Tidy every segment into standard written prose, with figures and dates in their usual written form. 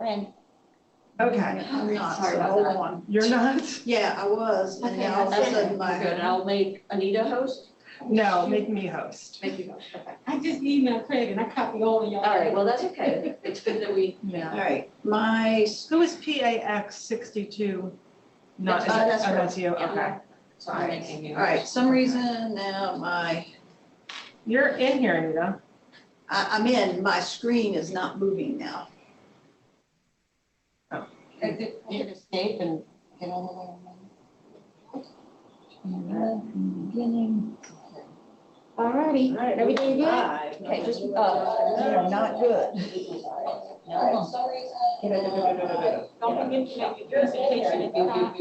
Friend. Okay. I'm not, Sorry so about hold that. on. You're not? Yeah, I was, and Okay, now all of a okay, sudden good. my. And I'll make Anita host. No, make me host. Make you host. Okay. I just emailed Craig and I copied all of y'all. All right. Well, that's okay. It's good that we. All right, my, Who is PAX 62? Not, That's her. that's you, Yeah. okay. So I'm making you. all right, some reason now my, You're in here, Anita. I'm in, my screen is not moving now. Hit escape and get on Beginning. All righty, everything good? Live. Okay, just, They are not good. No. Don't forget to make your presentation at the top.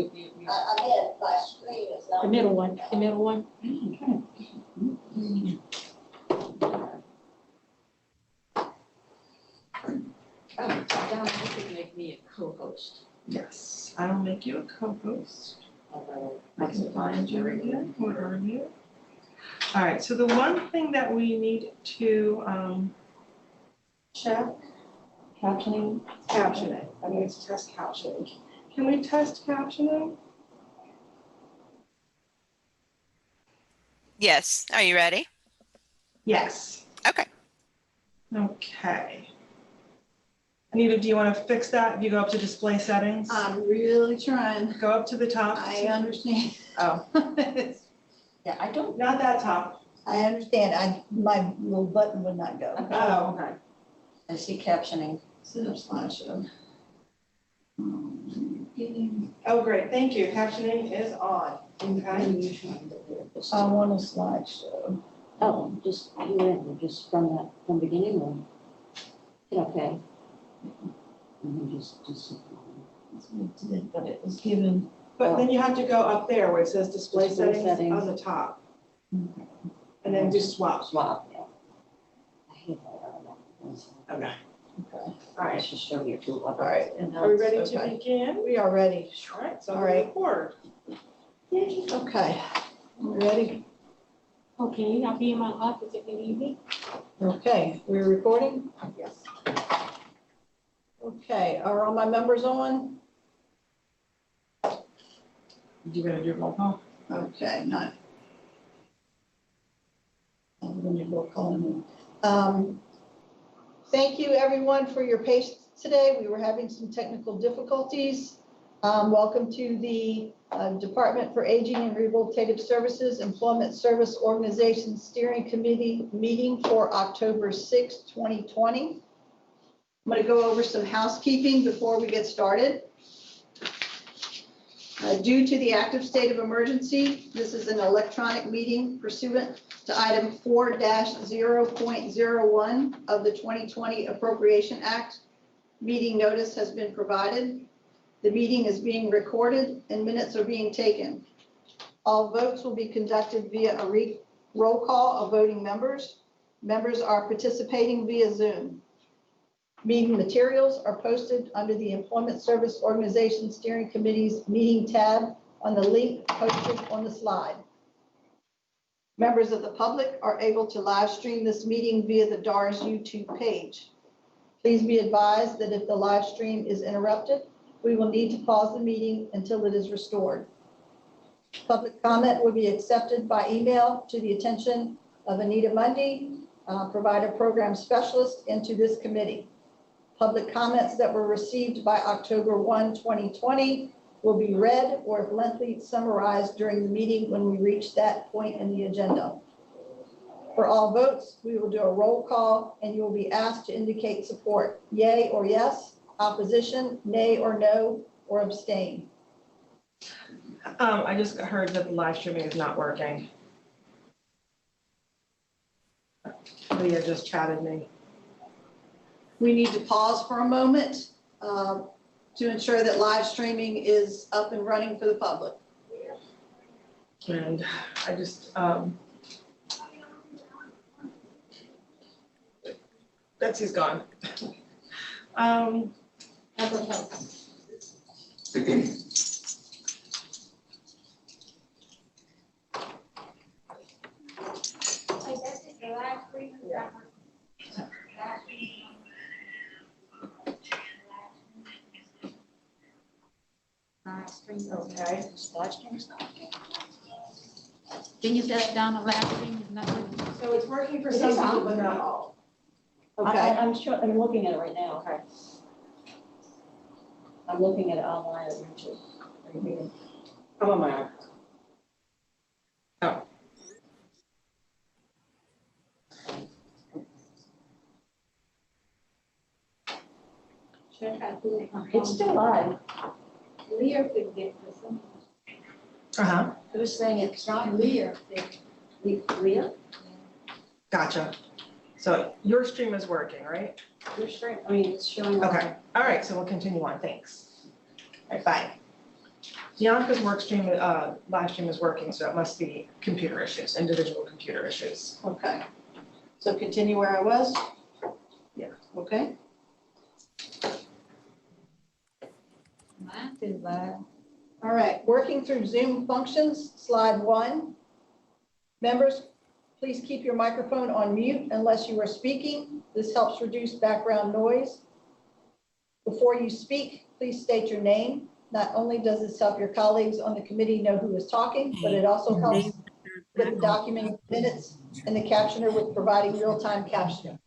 My screen is The middle one, the middle one. Oh, Don, you could make me a co-host. Yes, I will make you a co-host. I can find you again. Where are you? All right, so the one thing that we need to check, captioning. I need to test captioning. Can we test captioning? Yes. Are you ready? Yes. Okay. Okay. Anita, do you want to fix that? If you go up to display settings, I'm really trying. go up to the top. I understand. Oh, Yeah, I don't. not that top. I understand. My little button would not go. Oh, okay. I see captioning. Set up slideshow. Getting. Oh, great. Thank you. Captioning is on. Okay. I want a slideshow. Oh, just, just from beginning or? Okay. And then just. That's what it did, but it was given. But then you have to go up there where it says display Display settings settings. on the top. And then just swap. Swap, yeah. I hate that. Okay. Okay. All right. Let's just show you two. All right. And Are we ready that's to okay. begin? We are ready. All right, so All right. record. Okay. Ready? Okay, I'll be in my office if you need me. Okay, we're recording? Yes. Okay, are all my members on? You gonna do roll call? Okay, not. I'm going to roll call in. Thank you, everyone, for your patience today. We were having some technical difficulties. Welcome to the Department for Aging and Rehabilitative Services Employment Service Organization Steering Committee meeting for October 6, 2020. I'm going to go over some housekeeping before we get started. Due to the active state of emergency, this is an electronic meeting pursuant to item 4-0.01 of the 2020 Appropriation Act. Meeting notice has been provided. The meeting is being recorded and minutes are being taken. All votes will be conducted via a roll call of voting members. Members are participating via Zoom. Meeting materials are posted under the Employment Service Organization Steering Committee's meeting tab on the link posted on the slide. Members of the public are able to live stream this meeting via the DARS YouTube page. Please be advised that if the live stream is interrupted, we will need to pause the meeting until it is restored. Public comment will be accepted by email to the attention of Anita Mundy, Provider Program Specialist, into this committee. Public comments that were received by October 1, 2020 will be read or if lengthy summarized during the meeting when we reach that point in the agenda. For all votes, we will do a roll call and you will be asked to indicate support, yay or yes, opposition, nay or no, or abstain. I just heard that the live streaming is not working. Leah just chatted me. We need to pause for a moment to ensure that live streaming is up and running for the public. And I just, Betsy's gone. Okay. Can you set it down the last thing? Is not working? So it's working for Is some this people, on? but not all. Okay, I'm sure, I'm looking at it right now. Okay. I'm looking at it online on YouTube. Are you reading? I'm on my iPad. Oh. It's still live. Leah could get this one. Uh-huh, Who's saying it's not? Leah. Leah? gotcha. So your stream is working, right? You're straight, I mean, it's showing. Okay, all right, so we'll continue on, thanks. All right, bye. Bianca's work stream, live stream is working, so it must be computer issues, individual computer issues. okay. So continue where I was? Yeah. Okay, Mine is live. all right, working through Zoom functions, slide 1. Members, please keep your microphone on mute unless you are speaking. This helps reduce background noise. Before you speak, please state your name. Not only does this help your colleagues on the committee know who is talking, but it also helps with the documenting minutes and the captioner with providing real-time captioning.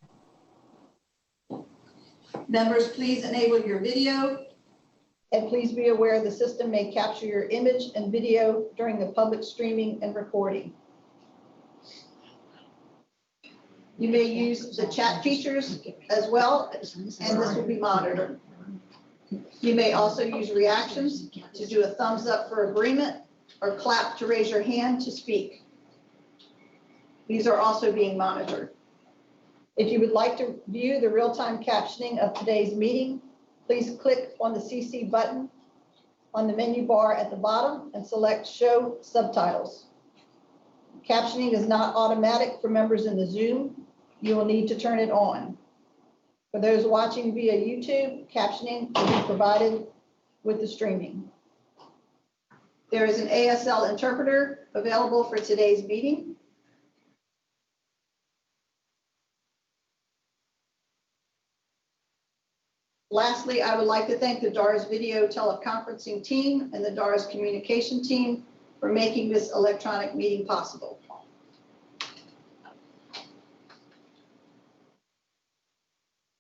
Members, please enable your video. And please be aware the system may capture your image and video during the public streaming and recording. You may use the chat features as well, and this will be monitored. You may also use reactions to do a thumbs up for agreement or clap to raise your hand to speak. These are also being monitored. If you would like to view the real-time captioning of today's meeting, please click on the CC button on the menu bar at the bottom and select Show Subtitles. Captioning is not automatic for members in the Zoom. You will need to turn it on. For those watching via YouTube, captioning will be provided with the streaming. There is an ASL interpreter available for today's meeting. Lastly, I would like to thank the DARS video teleconferencing team and the DARS communication team for making this electronic meeting possible.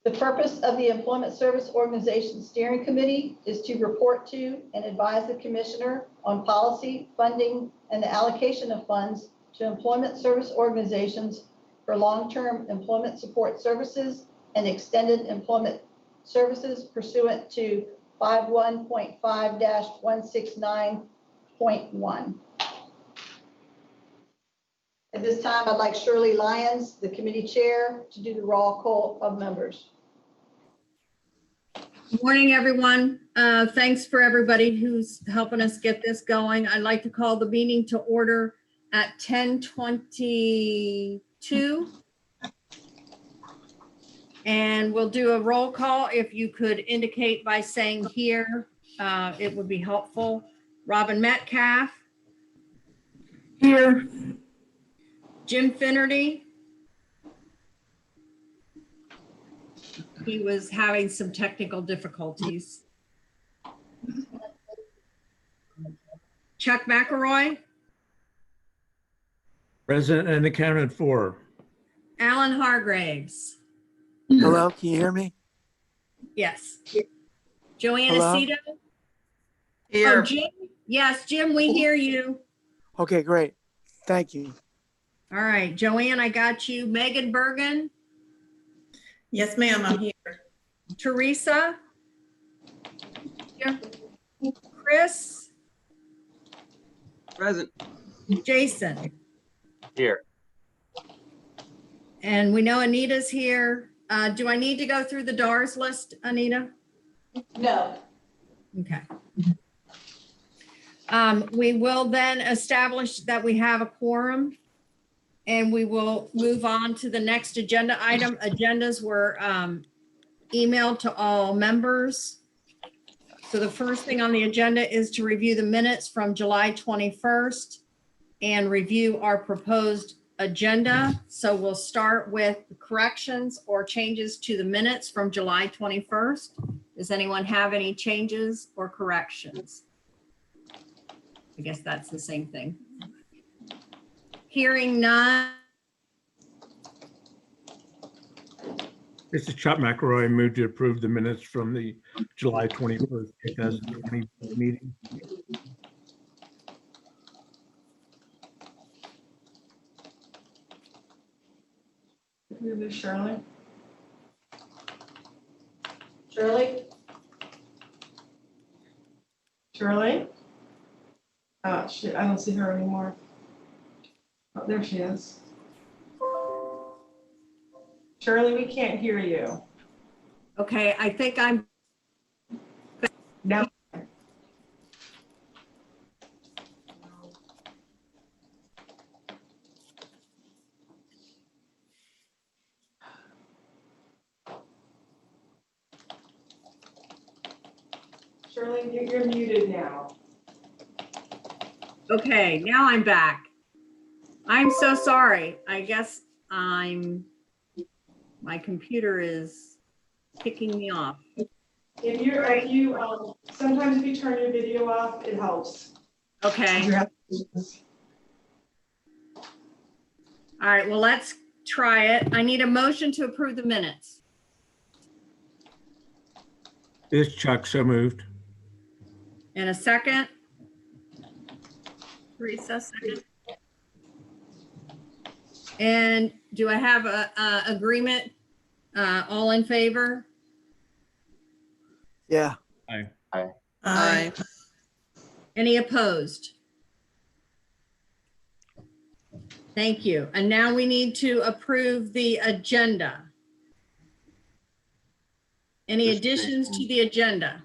The purpose of the Employment Service Organization Steering Committee is to report to and advise the Commissioner on policy, funding, and the allocation of funds to employment service organizations for long-term employment support services and extended employment services pursuant to 51.5-169.1. At this time, I'd like Shirley Lyons, the committee chair, to do the roll call of members. Morning, everyone. Thanks for everybody who's helping us get this going. I'd like to call the meeting to order at 10:22. And we'll do a roll call. If you could indicate by saying here, it would be helpful. Robin Metcalf. Here. Jim Finnerty. He was having some technical difficulties. Chuck McElroy. Present and accounted for. Alan Hargraves. Hello, can you hear me? Yes. Joanne Hello? Aceto. Oh, Jim? Yes, Jim, we hear you. Okay, great. Thank you. All right, Joanne, I got you. Megan Bergen. Yes, ma'am, I'm here. Teresa. Here. Chris. Present. Jason. Here. And we know Anita's here. Do I need to go through the DARS list, Anita? No. Okay. We will then establish that we have a quorum and we will move on to the next agenda item. Agendas were emailed to all members. So the first thing on the agenda is to review the minutes from July 21st and review our proposed agenda. So we'll start with corrections or changes to the minutes from July 21st. Does anyone have any changes or corrections? I guess that's the same thing. Hearing none. This is Chuck McElroy. I move to approve the minutes from the July 21st, 2020 meeting. Did we lose Shirley? Shirley? Shirley? Oh, shit, I don't see her anymore. Oh, there she is. Shirley, we can't hear you. Okay, I think I'm, Now. Shirley, you're muted now. okay, now I'm back. I'm so sorry. I guess my computer is kicking me off. Sometimes if you turn your video off, it helps. Okay, all right, well, let's try it. I need a motion to approve the minutes. This is Chuck, so moved. In a second. Teresa, second. And do I have a agreement? All in favor? Yeah. Aye. Any opposed? Thank you. And now we need to approve the agenda. Any additions to the agenda?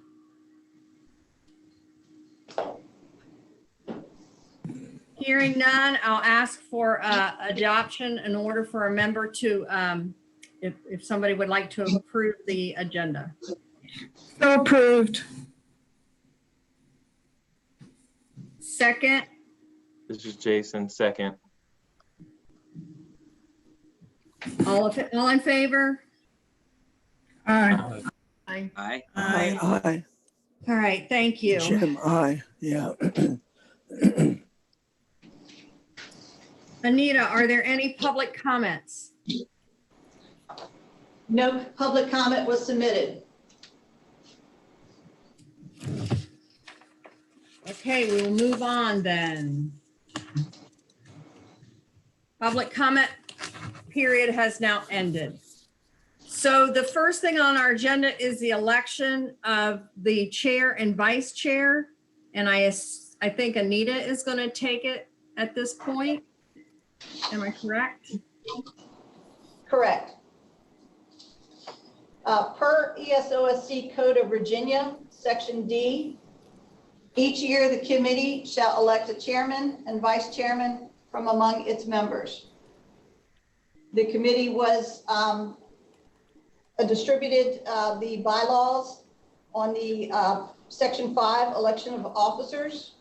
Hearing none, I'll ask for adoption in order for a member to, if somebody would like to approve the agenda. So approved. Second, This is Jason, second. all in favor? Aye. Aye. Aye. Aye. Aye. All right, thank you. Jim, aye. Yeah. Anita, are there any public comments? No public comment was submitted. Okay, we will move on then. Public comment period has now ended. So the first thing on our agenda is the election of the chair and vice chair. And I think Anita is going to take it at this point. Am I correct? Correct. Per ESOSC Code of Virginia, Section D, each year the committee shall elect a chairman and vice chairman from among its members. The committee was distributed the bylaws on the Section 5 election of officers.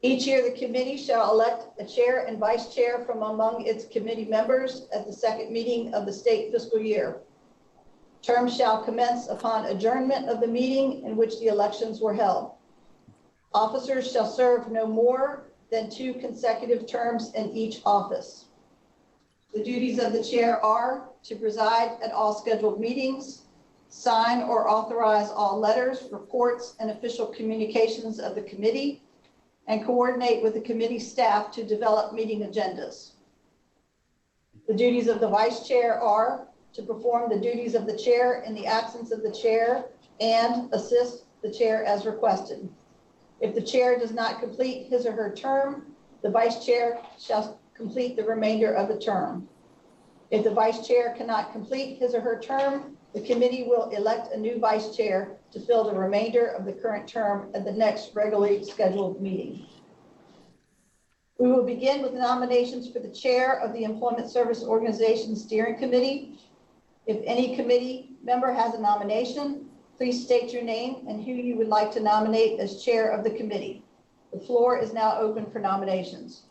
Each year, the committee shall elect a chair and vice chair from among its committee members at the second meeting of the state fiscal year. Terms shall commence upon adjournment of the meeting in which the elections were held. Officers shall serve no more than 2 consecutive terms in each office. The duties of the chair are to preside at all scheduled meetings, sign or authorize all letters, reports, and official communications of the committee, and coordinate with the committee staff to develop meeting agendas. The duties of the vice chair are to perform the duties of the chair in the absence of the chair and assist the chair as requested. If the chair does not complete his or her term, the vice chair shall complete the remainder of the term. If the vice chair cannot complete his or her term, the committee will elect a new vice chair to fill the remainder of the current term at the next regularly scheduled meeting. We will begin with nominations for the chair of the Employment Service Organization Steering Committee. If any committee member has a nomination, please state your name and who you would like to nominate as chair of the committee. The floor is now open for nominations.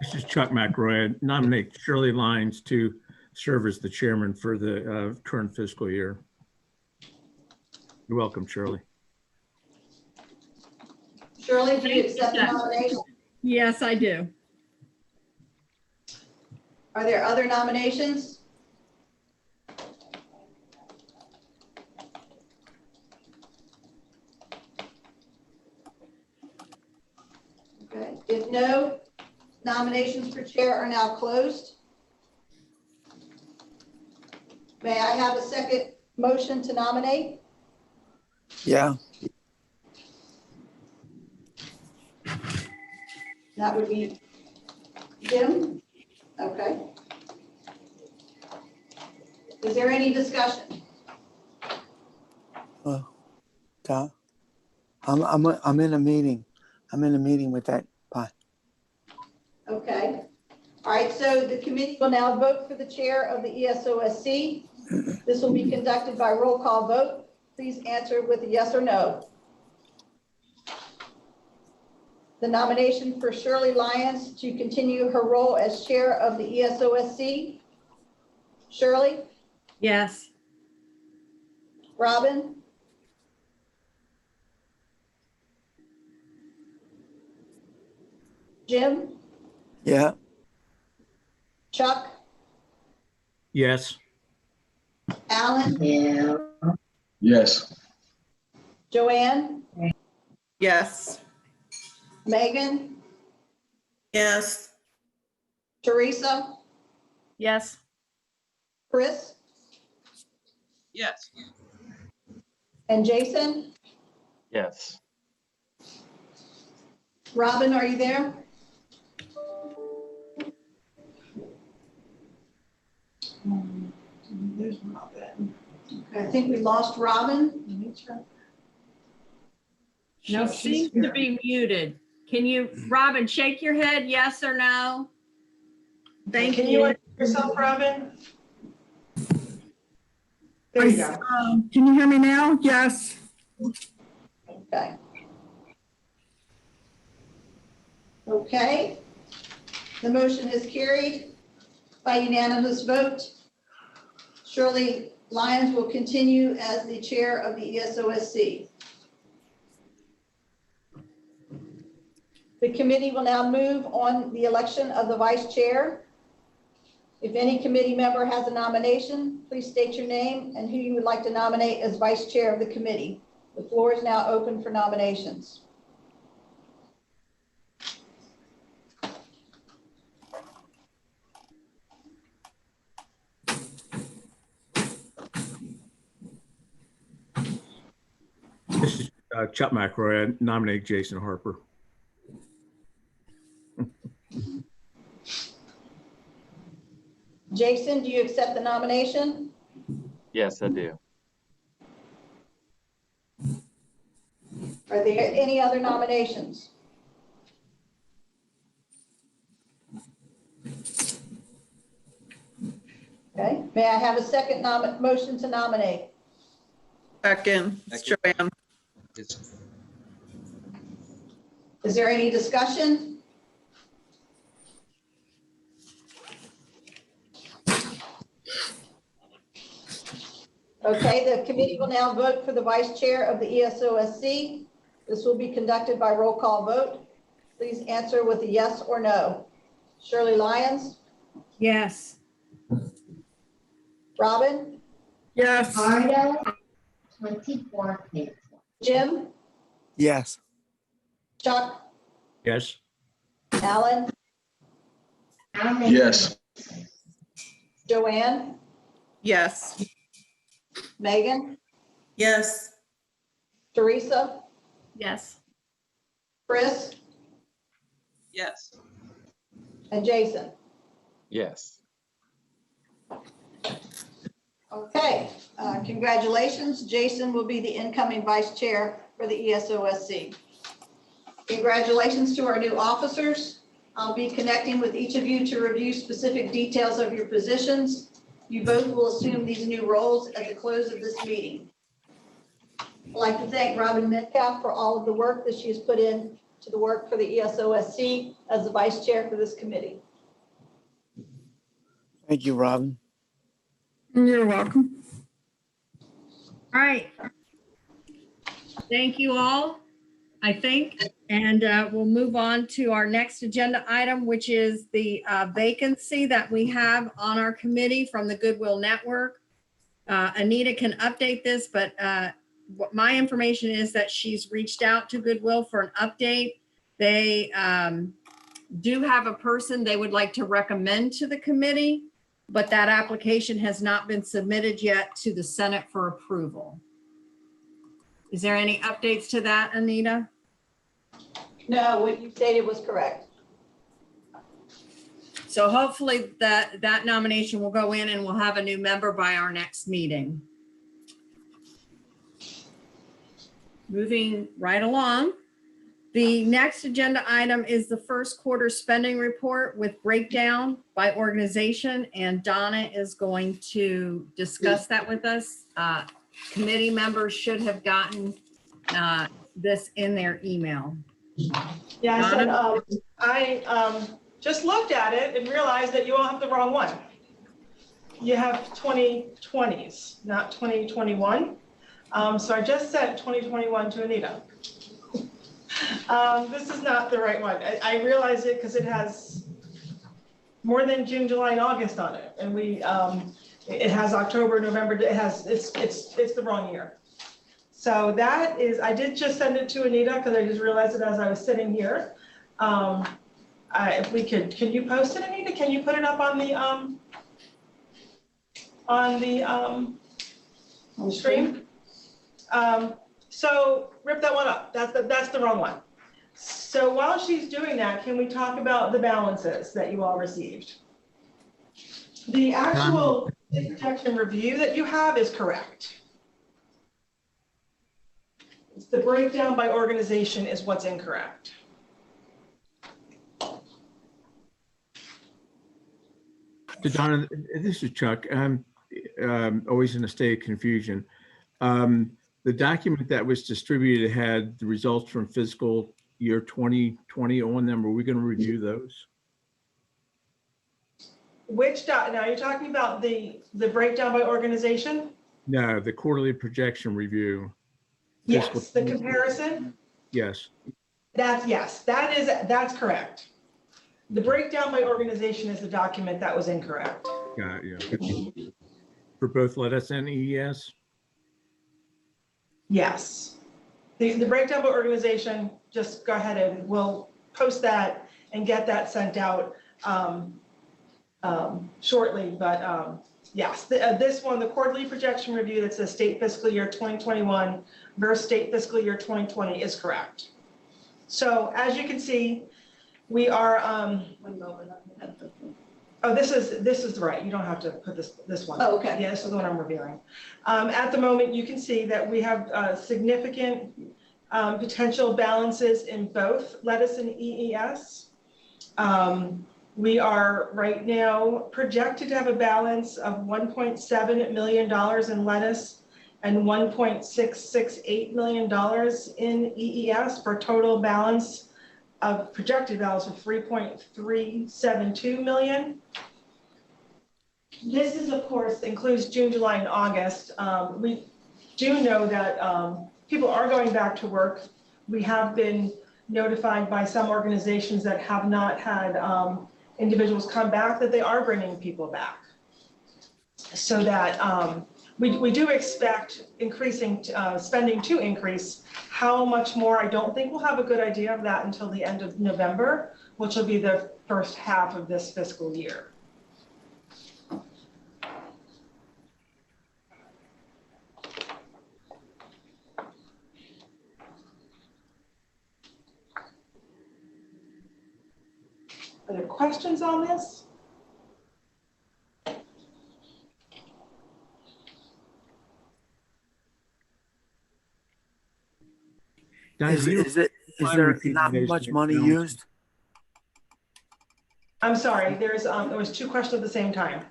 This is Chuck McElroy. I nominate Shirley Lyons to serve as the chairman for the current fiscal year. You're welcome, Shirley. Shirley, do you accept the nomination? Yes, I do. Are there other nominations? Okay, if no, nominations for chair are now closed. May I have a second motion to nominate? Yeah. That would be Jim? Okay. Is there any discussion? Tom, I'm in a meeting. I'm in a meeting with that. Bye. Okay. All right, so the committee will now vote for the chair of the ESOSC. This will be conducted by roll call vote. Please answer with a yes or no. The nomination for Shirley Lyons to continue her role as chair of the ESOSC. Shirley, Yes. Robin, Jim, Yeah. Chuck, Yes. Alan, Yes. Joanne, Yes. Megan, Yes. Teresa, Yes. Chris, Yes. and Jason. Yes. Robin, are you there? There's Robin. I think we lost Robin. Let me check. No, She's seems here. to be muted. Can you, Robin, shake your head, yes or no? Thank Can you you. unmute yourself, Robin? There you go. Can you hear me now? Yes. Okay. Okay. The motion is carried by unanimous vote. Shirley Lyons will continue as the chair of the ESOSC. The committee will now move on the election of the vice chair. If any committee member has a nomination, please state your name and who you would like to nominate as vice chair of the committee. The floor is now open for nominations. This is Chuck McElroy. I nominate Jason Harper. Jason, do you accept the nomination? Yes, I do. Are there any other nominations? Okay, may I have a second motion to nominate? Second, it's Joanne. Is there any discussion? Okay, the committee will now vote for the vice chair of the ESOSC. This will be conducted by roll call vote. Please answer with a yes or no. Shirley Lyons, Yes. Robin, Yes. Ardo, 24 pages. Jim, Yes. Chuck, Yes. Alan, I'll make Yes. Joanne, Yes. Megan, Yes. Teresa, Yes. Chris, Yes. and Jason. Yes. Okay, congratulations. Jason will be the incoming vice chair for the ESOSC. Congratulations to our new officers. I'll be connecting with each of you to review specific details of your positions. You both will assume these new roles at the close of this meeting. I'd like to thank Robin Metcalf for all of the work that she has put in to the work for the ESOSC as the vice chair for this committee. Thank you, Robin. You're welcome. All right. Thank you all. I think. And we'll move on to our next agenda item, which is the vacancy that we have on our committee from the Goodwill Network. Anita can update this, but what my information is that she's reached out to Goodwill for an update. They do have a person they would like to recommend to the committee, but that application has not been submitted yet to the Senate for approval. Is there any updates to that, Anita? No, what you stated was correct. So hopefully that nomination will go in and we'll have a new member by our next meeting. Moving right along. The next agenda item is the first quarter spending report with breakdown by organization, and Donna is going to discuss that with us. Committee members should have gotten this in their email. Yeah, I just looked at it and realized that you all have the wrong one. You have 2020s, not 2021. So I just sent 2021 to Anita. This is not the right one. I realized it because it has more than June, July, and August on it. And it has October, November, it's the wrong year. So that is, I did just send it to Anita because I just realized it as I was sitting here. If we could, can you post it, Anita? Can you put it up on the stream? So rip that one up. That's the wrong one. So while she's doing that, can we talk about the balances that you all received? The actual projection review that you have is correct. It's the breakdown by organization is what's incorrect. So Donna, this is Chuck. I'm always in a state of confusion. The document that was distributed had the results from fiscal year 2020 on them. Are we going to review those? Which now you're talking about the breakdown by organization? No, the quarterly projection review. Yes, the comparison? Yes. That's correct. The breakdown by organization is the document that was incorrect. Got it, yeah. For both Lettuce and EES? Yes. The breakdown by organization, just go ahead and we'll post that and get that sent out shortly. But yes, this one, the quarterly projection review that says state fiscal year 2021 versus state fiscal year 2020 is correct. So as you can see, we are, oh, this is right. You don't have to put this one. Oh, okay. Yeah, this is the one I'm reviewing. At the moment, you can see that we have significant potential balances in both Lettuce and EES. We are right now projected to have a balance of $1.7 million in Lettuce and $1.668 million in EES for a total balance of projected balance of $3.372 million. This is, of course, includes June, July, and August. We do know that people are going back to work. We have been notified by some organizations that have not had individuals come back that they are bringing people back. So that we do expect increasing spending to increase. How much more, I don't think we'll have a good idea of that until the end of November, which will be the first half of this fiscal year. Are there questions on this? Is there not much money used? I'm sorry, there was two questions at the same time.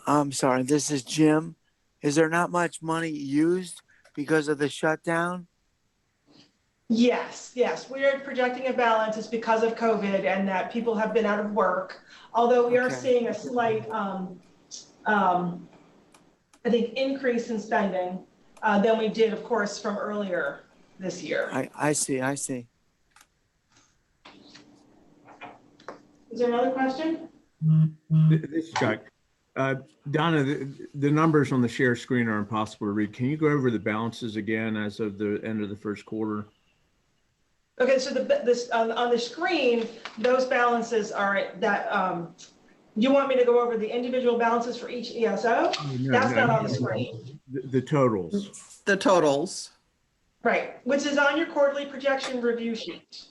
I'm sorry, this is Jim. Is there not much money used because of the shutdown? Yes, we are projecting a balance. It's because of COVID and that people have been out of work. Although we are seeing a slight, I think, increase in spending than we did, of course, from earlier this year. I see. Is there another question? This is Chuck. Donna, the numbers on the share screen are impossible to read. Can you go over the balances again as of the end of the first quarter? Okay, so on the screen, those balances are that, you want me to go over the individual balances for each ESO? That's not on the screen. The totals. The totals. Right, which is on your quarterly projection review sheet.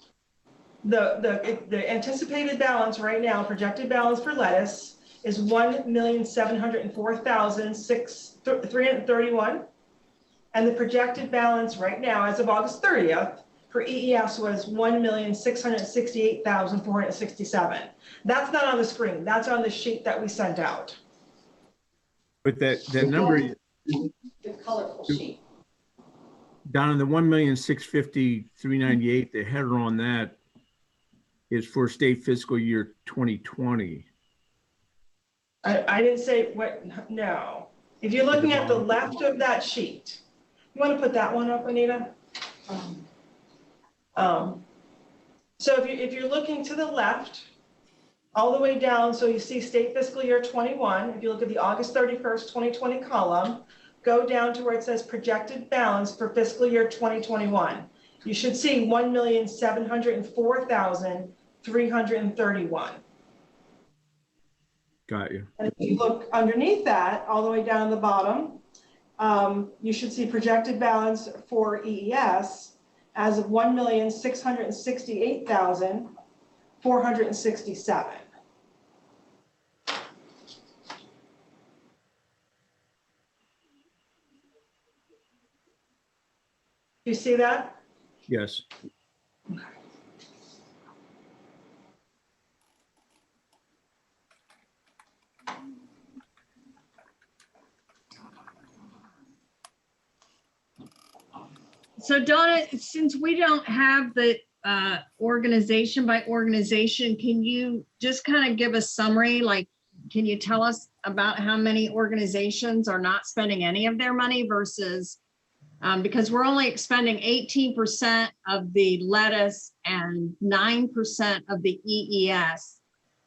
The anticipated balance right now, projected balance for lettuce is $1,704,331. And the projected balance right now, as of August 30th, for EES was $1,668,467. That's not on the screen. That's on the sheet that we sent out. But that number, The colorful sheet. Donna, the 1,650,398, the header on that is for state fiscal year 2020. I didn't say what, no. If you're looking at the left of that sheet, you want to put that one up, Anita? So if you're looking to the left, all the way down, so you see state fiscal year 21, if you look at the August 31st, 2020 column, go down to where it says projected balance for fiscal year 2021. You should see 1,704,331. Got you. And if you look underneath that, all the way down the bottom, you should see projected balance for EES as of 1,668,467. You see that? Yes. So Donna, since we don't have the organization by organization, can you just kind of give a summary? Like, can you tell us about how many organizations are not spending any of their money versus, because we're only expending 18% of the lettuce and 9% of the EES.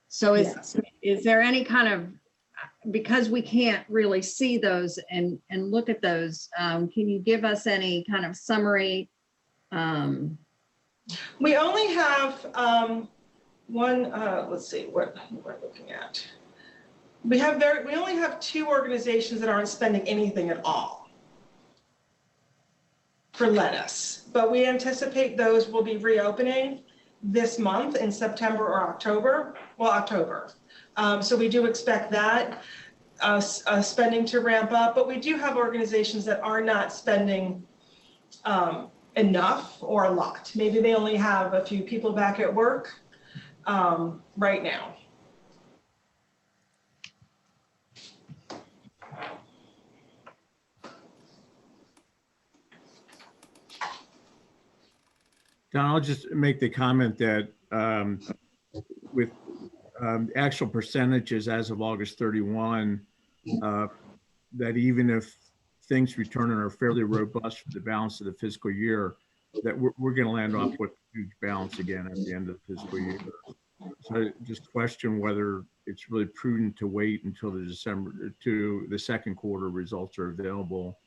So is there any kind of, because we can't really see those and look at those, can you give us any kind of summary? We only have one, let's see, what we're looking at. We only have 2 organizations that aren't spending anything at all for lettuce, but we anticipate those will be reopening this month in September or October. Well, October. So we do expect that spending to ramp up, but we do have organizations that are not spending enough or a lot. Maybe they only have a few people back at work right now. Don, I'll just make the comment that with actual percentages as of August 31, that even if things return and are fairly robust for the balance of the fiscal year, that we're going to land off with a huge balance again at the end of the fiscal year. So I just question whether it's really prudent to wait until the second quarter results are available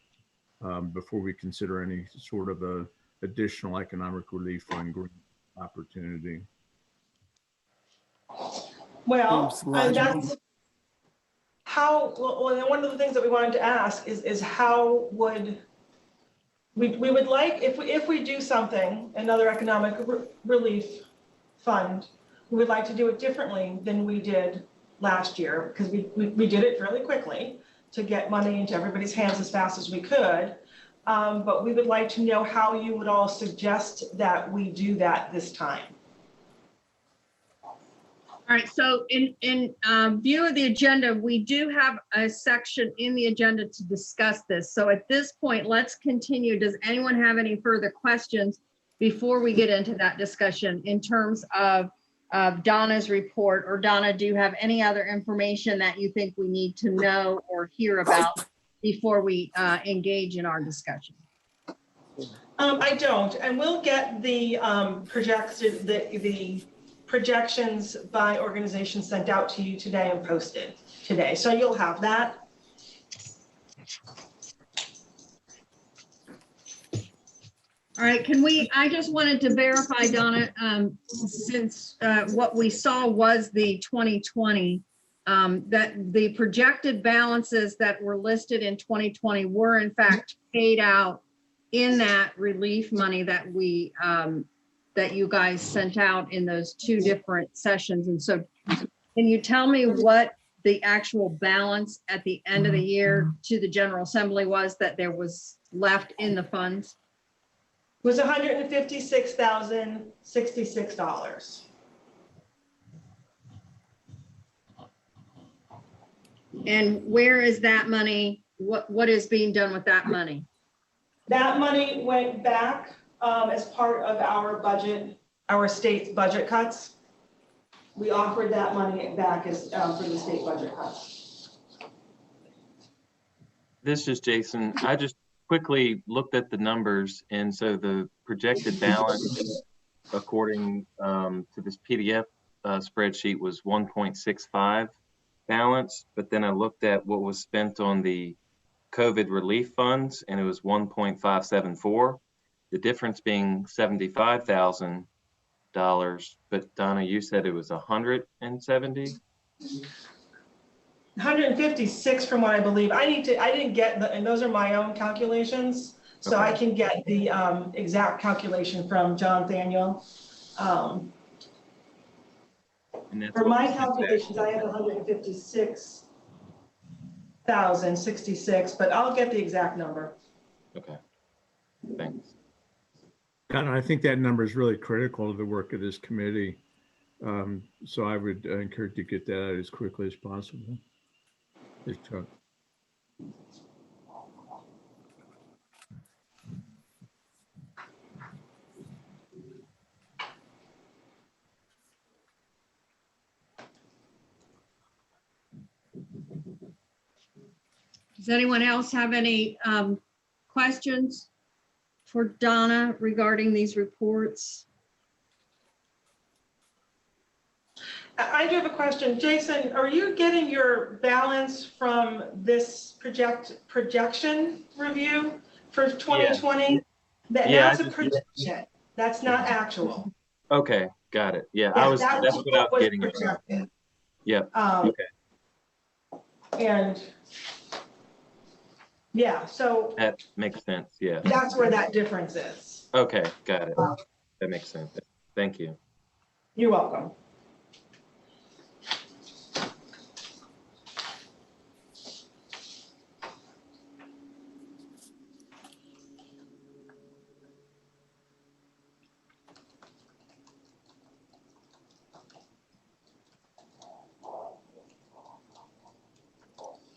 before we consider any sort of a additional economic relief fund grant opportunity. Well, and that's how, well, and one of the things that we wanted to ask is how would, we would like, if we do something, another economic relief fund, we would like to do it differently than we did last year, because we did it fairly quickly to get money into everybody's hands as fast as we could. But we would like to know how you would all suggest that we do that this time. All right, so in view of the agenda, we do have a section in the agenda to discuss this. So at this point, let's continue. Does anyone have any further questions before we get into that discussion in terms of Donna's report? Or Donna, do you have any other information that you think we need to know or hear about before we engage in our discussion? I don't, and we'll get the the projections by organization sent out to you today and posted today, so you'll have that. All right, I just wanted to verify, Donna, since what we saw was the 2020, that the projected balances that were listed in 2020 were in fact paid out in that relief money that that you guys sent out in those two different sessions. And so can you tell me what the actual balance at the end of the year to the General Assembly was that there was left in the funds? Was $156,066. And where is that money? What is being done with that money? That money went back as part of our budget, our state's budget cuts. We offered that money back as for the state budget cuts. This is Jason. I just quickly looked at the numbers, and so the projected balance, according to this PDF spreadsheet, was 1.65 balance. But then I looked at what was spent on the COVID relief funds, and it was 1.574. The difference being $75,000. But Donna, you said it was 170. 156 from what I believe. I didn't get and those are my own calculations. So Okay. I can get the exact calculation from John Daniel. And that's For what my was calculations, I had 156,066, but I'll get the exact number. Okay, thanks. Donna, I think that number is really critical to the work of this committee. So I would encourage you to get that out as quickly as possible. Yes, Chuck. Does anyone else have any questions for Donna regarding these reports? I do have a question. Jason, are you getting your balance from this projection review for 2020? Yeah, That's a projection. That's not actual. Okay, got it. Yeah, Yes, that's what I was getting at. projected. Yep. Okay, And yeah, so that makes sense. Yeah. that's where that difference is. Okay, got it. That makes sense. Thank you. You're welcome.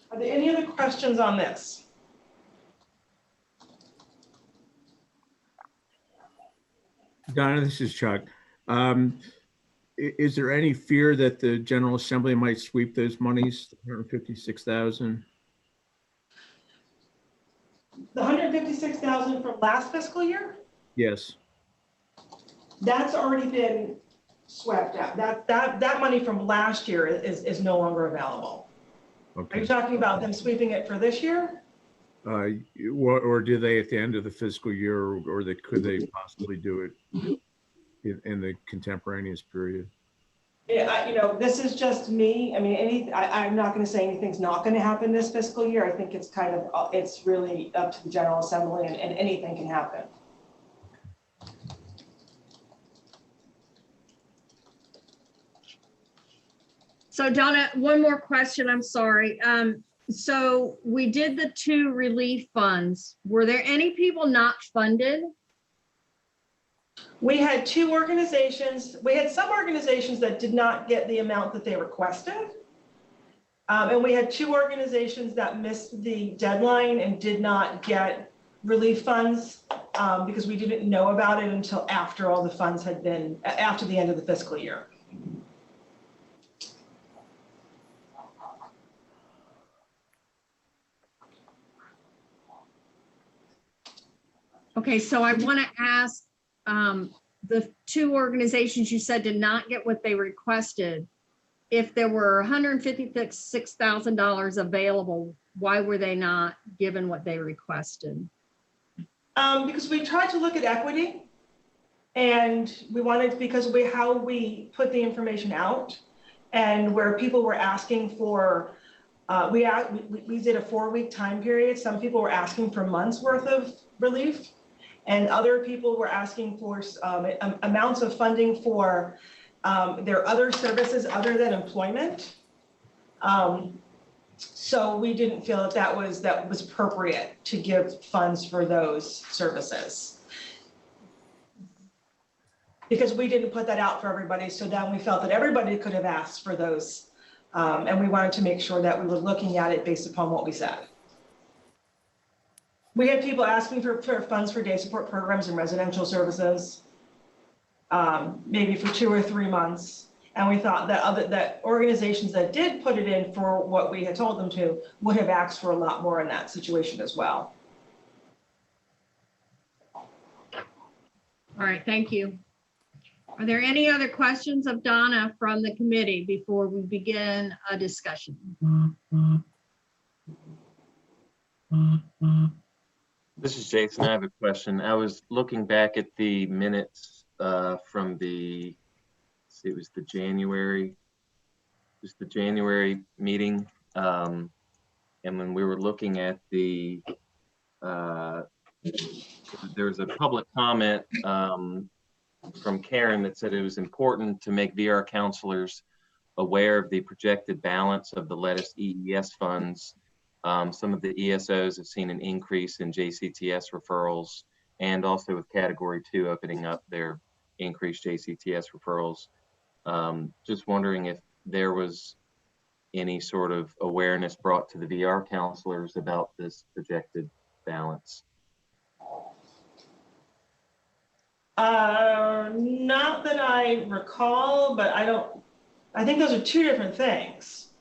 Are there any other questions on this? Donna, this is Chuck. Is there any fear that the General Assembly might sweep those monies, 156,000? The 156,000 from last fiscal year? Yes. That's already been swept out. That money from last year is no longer available. Are Okay. you talking about them sweeping it for this year? Or do they at the end of the fiscal year, or could they possibly do it in the contemporaneous period? Yeah, this is just me. I mean, I'm not going to say anything's not going to happen this fiscal year. I think it's it's really up to the General Assembly, and anything can happen. So Donna, one more question, I'm sorry. So we did the 2 relief funds. Were there any people not funded? We had 2 organizations. We had some organizations that did not get the amount that they requested. And we had 2 organizations that missed the deadline and did not get relief funds because we didn't know about it until after all the funds had been, after the end of the fiscal year. Okay, so I want to ask, the two organizations you said did not get what they requested. If there were $156,000 available, why were they not given what they requested? Because we tried to look at equity, and we wanted, because how we put the information out, and where people were asking for, we did a 4-week time period. Some people were asking for months worth of relief, and other people were asking for amounts of funding for their other services other than employment. So we didn't feel that was appropriate to give funds for those services, because we didn't put that out for everybody. So then we felt that everybody could have asked for those. And we wanted to make sure that we were looking at it based upon what we said. We had people asking for funds for day support programs and residential services, maybe for 2 or 3 months. And we thought that organizations that did put it in for what we had told them to would have asked for a lot more in that situation as well. All right, thank you. Are there any other questions of Donna from the committee before we begin a discussion? This is Jason. I have a question. I was looking back at the minutes from the, let's see, it was the January meeting. And when we were looking at the, there was a public comment from Karen that said it was important to make VR counselors aware of the projected balance of the Lettuce EES funds. Some of the ESOs have seen an increase in JCTS referrals, and also with Category 2 opening up their increased JCTS referrals. Just wondering if there was any sort of awareness brought to the VR counselors about this projected balance. Not that I recall, but I think those are two different things.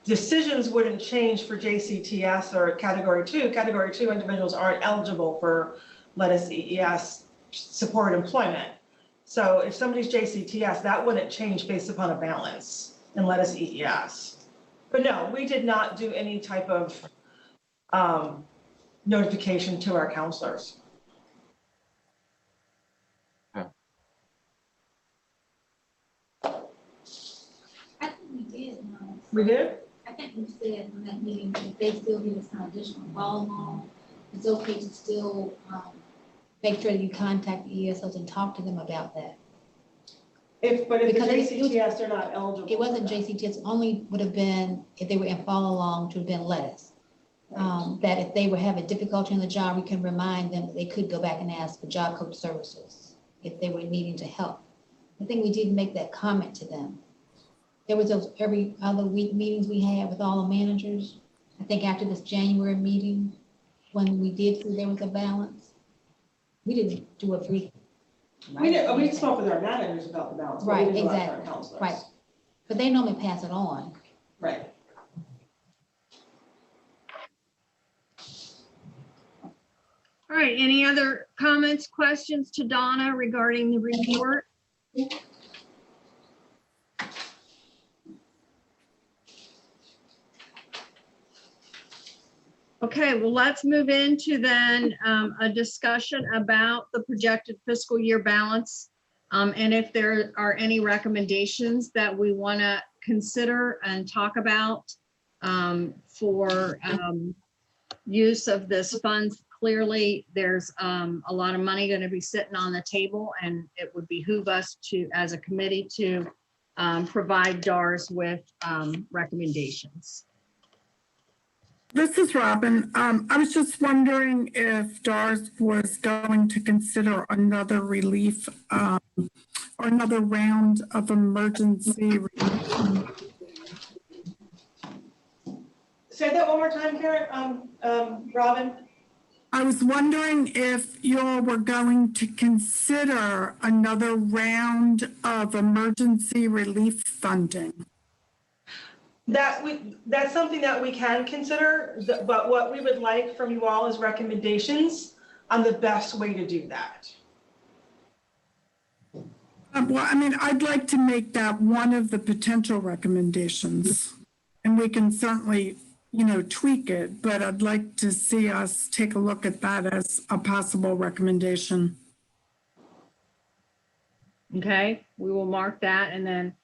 Decisions wouldn't change for JCTS or Category 2. Category 2 individuals aren't eligible for Lettuce EES support employment. So if somebody's JCTS, that wouldn't change based upon a balance in Lettuce EES. But no, we did not do any type of notification to our counselors. I think we did. We did? I think we said in that meeting that if they still need us some additional follow along, it's okay to still make sure that you contact the ESOs and talk to them about that. But if Because the JCTS, they're not eligible. It wasn't JCTS, only would have been, if they were in follow along, to have been Lettuce. That if they were having difficulty in the job, we can remind them that they could go back and ask for job coach services if they were needing to help. I think we did make that comment to them. There was those every other week meetings we had with all the managers. I think after this January meeting, when we did see there was a balance, we didn't do a brief. We spoke with our managers about the balance. But Right, we didn't go out to our exactly, counselors. right. But they normally pass it on. Right. All right, any other comments, questions to Donna regarding the report? Okay, well, let's move into then a discussion about the projected fiscal year balance. And if there are any recommendations that we want to consider and talk about for use of this funds. Clearly, there's a lot of money going to be sitting on the table, and it would behoove us to, as a committee, to provide DARS with recommendations. This is Robin. I was just wondering if DARS was going to consider another relief or another round of emergency relief. Say that one more time, Karen. Robin. I was wondering if you all were going to consider another round of emergency relief funding. That's something that we can consider, but what we would like from you all is recommendations on the best way to do that. Well, I mean, I'd like to make that one of the potential recommendations. And we can certainly, tweak it, but I'd like to see us take a look at that as a possible recommendation. Okay, we will mark that and then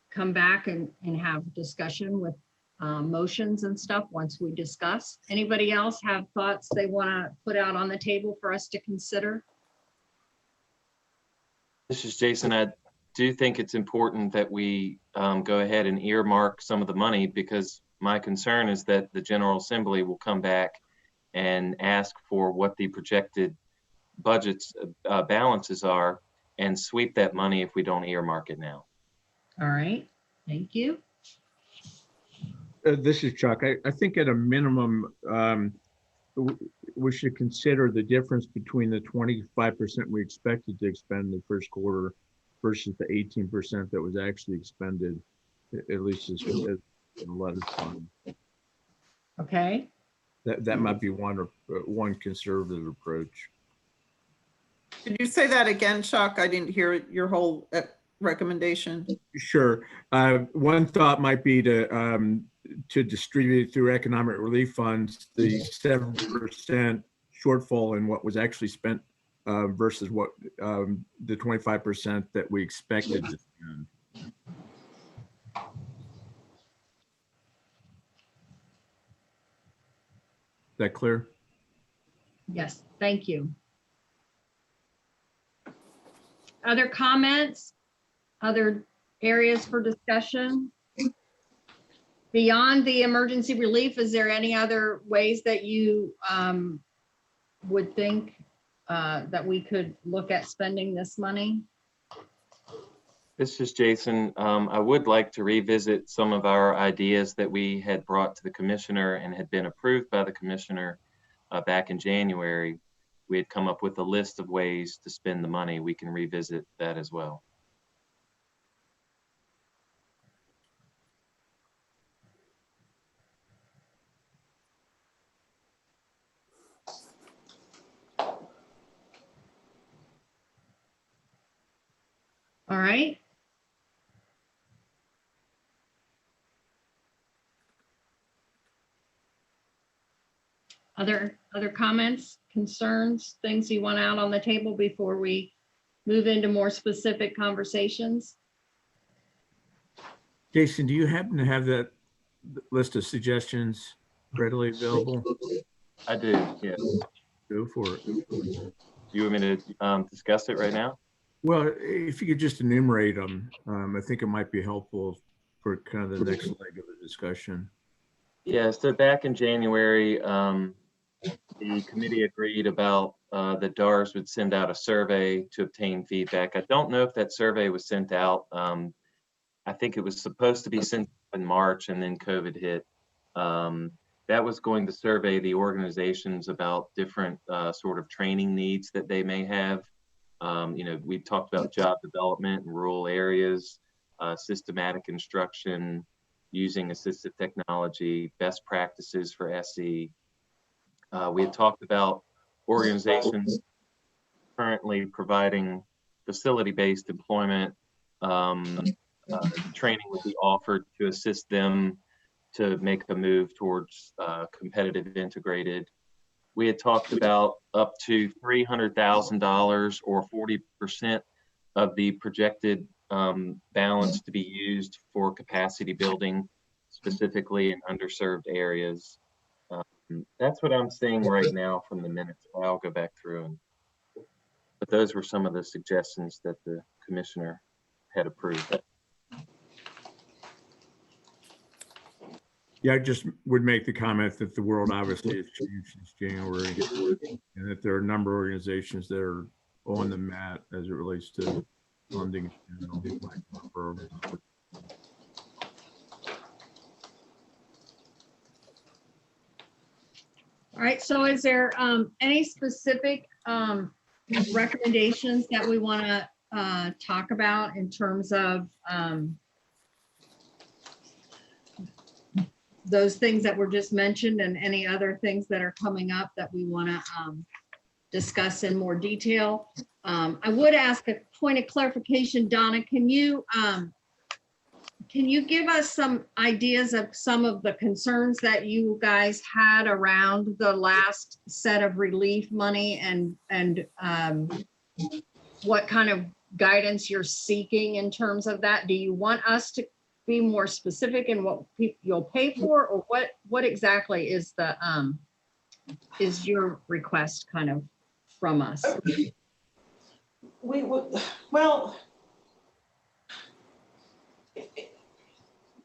come back and have discussion with motions and stuff once we discuss. Anybody else have thoughts they want to put out on the table for us to consider? This is Jason. I do think it's important that we go ahead and earmark some of the money, because my concern is that the General Assembly will come back and ask for what the projected budgets balances are and sweep that money if we don't earmark it now. All right, thank you. This is Chuck. I think at a minimum, we should consider the difference between the 25% we expected to expend in the first quarter versus the 18% that was actually expended, at least as in the letter fund. Okay, That might be one conservative approach. Could you say that again, Chuck? I didn't hear your whole recommendation. Sure. One thought might be to distribute through economic relief funds the 7% shortfall in what was actually spent versus what the 25% that we expected to spend. Is that clear? yes, thank you. Other comments? Other areas for discussion? Beyond the emergency relief, is there any other ways that you would think that we could look at spending this money? This is Jason. I would like to revisit some of our ideas that we had brought to the commissioner and had been approved by the commissioner back in January. We had come up with a list of ways to spend the money. We can revisit that as well. All right. Other comments, concerns, things you want out on the table before we move into more specific conversations? Jason, do you happen to have that list of suggestions readily available? I do, yes. Go for it. You want me to discuss it right now? Well, if you could just enumerate them, I think it might be helpful for kind of the next leg of the discussion. Yeah, so back in January, the committee agreed about that DARS would send out a survey to obtain feedback. I don't know if that survey was sent out. I think it was supposed to be sent in March, and then COVID hit. That was going to survey the organizations about different sort of training needs that they may have. We talked about job development in rural areas, systematic instruction, using assistive technology, best practices for SE. We had talked about organizations currently providing facility-based employment. Training would be offered to assist them to make a move towards competitive integrated. We had talked about up to $300,000 or 40% of the projected balance to be used for capacity building, specifically in underserved areas. That's what I'm seeing right now from the minutes. I'll go back through but those were some of the suggestions that the commissioner had approved. Yeah, I just would make the comment that the world obviously has changed since January, and that there are a number of organizations that are on the mat as it relates to funding. All right, so is there any specific recommendations that we want to talk about in terms of those things that were just mentioned and any other things that are coming up that we want to discuss in more detail. I would ask a point of clarification, Donna, can you give us some ideas of some of the concerns that you guys had around the last set of relief money and what kind of guidance you're seeking in terms of that? Do you want us to be more specific in what you'll pay for, or what exactly is the is your request kind of from us? We would, well,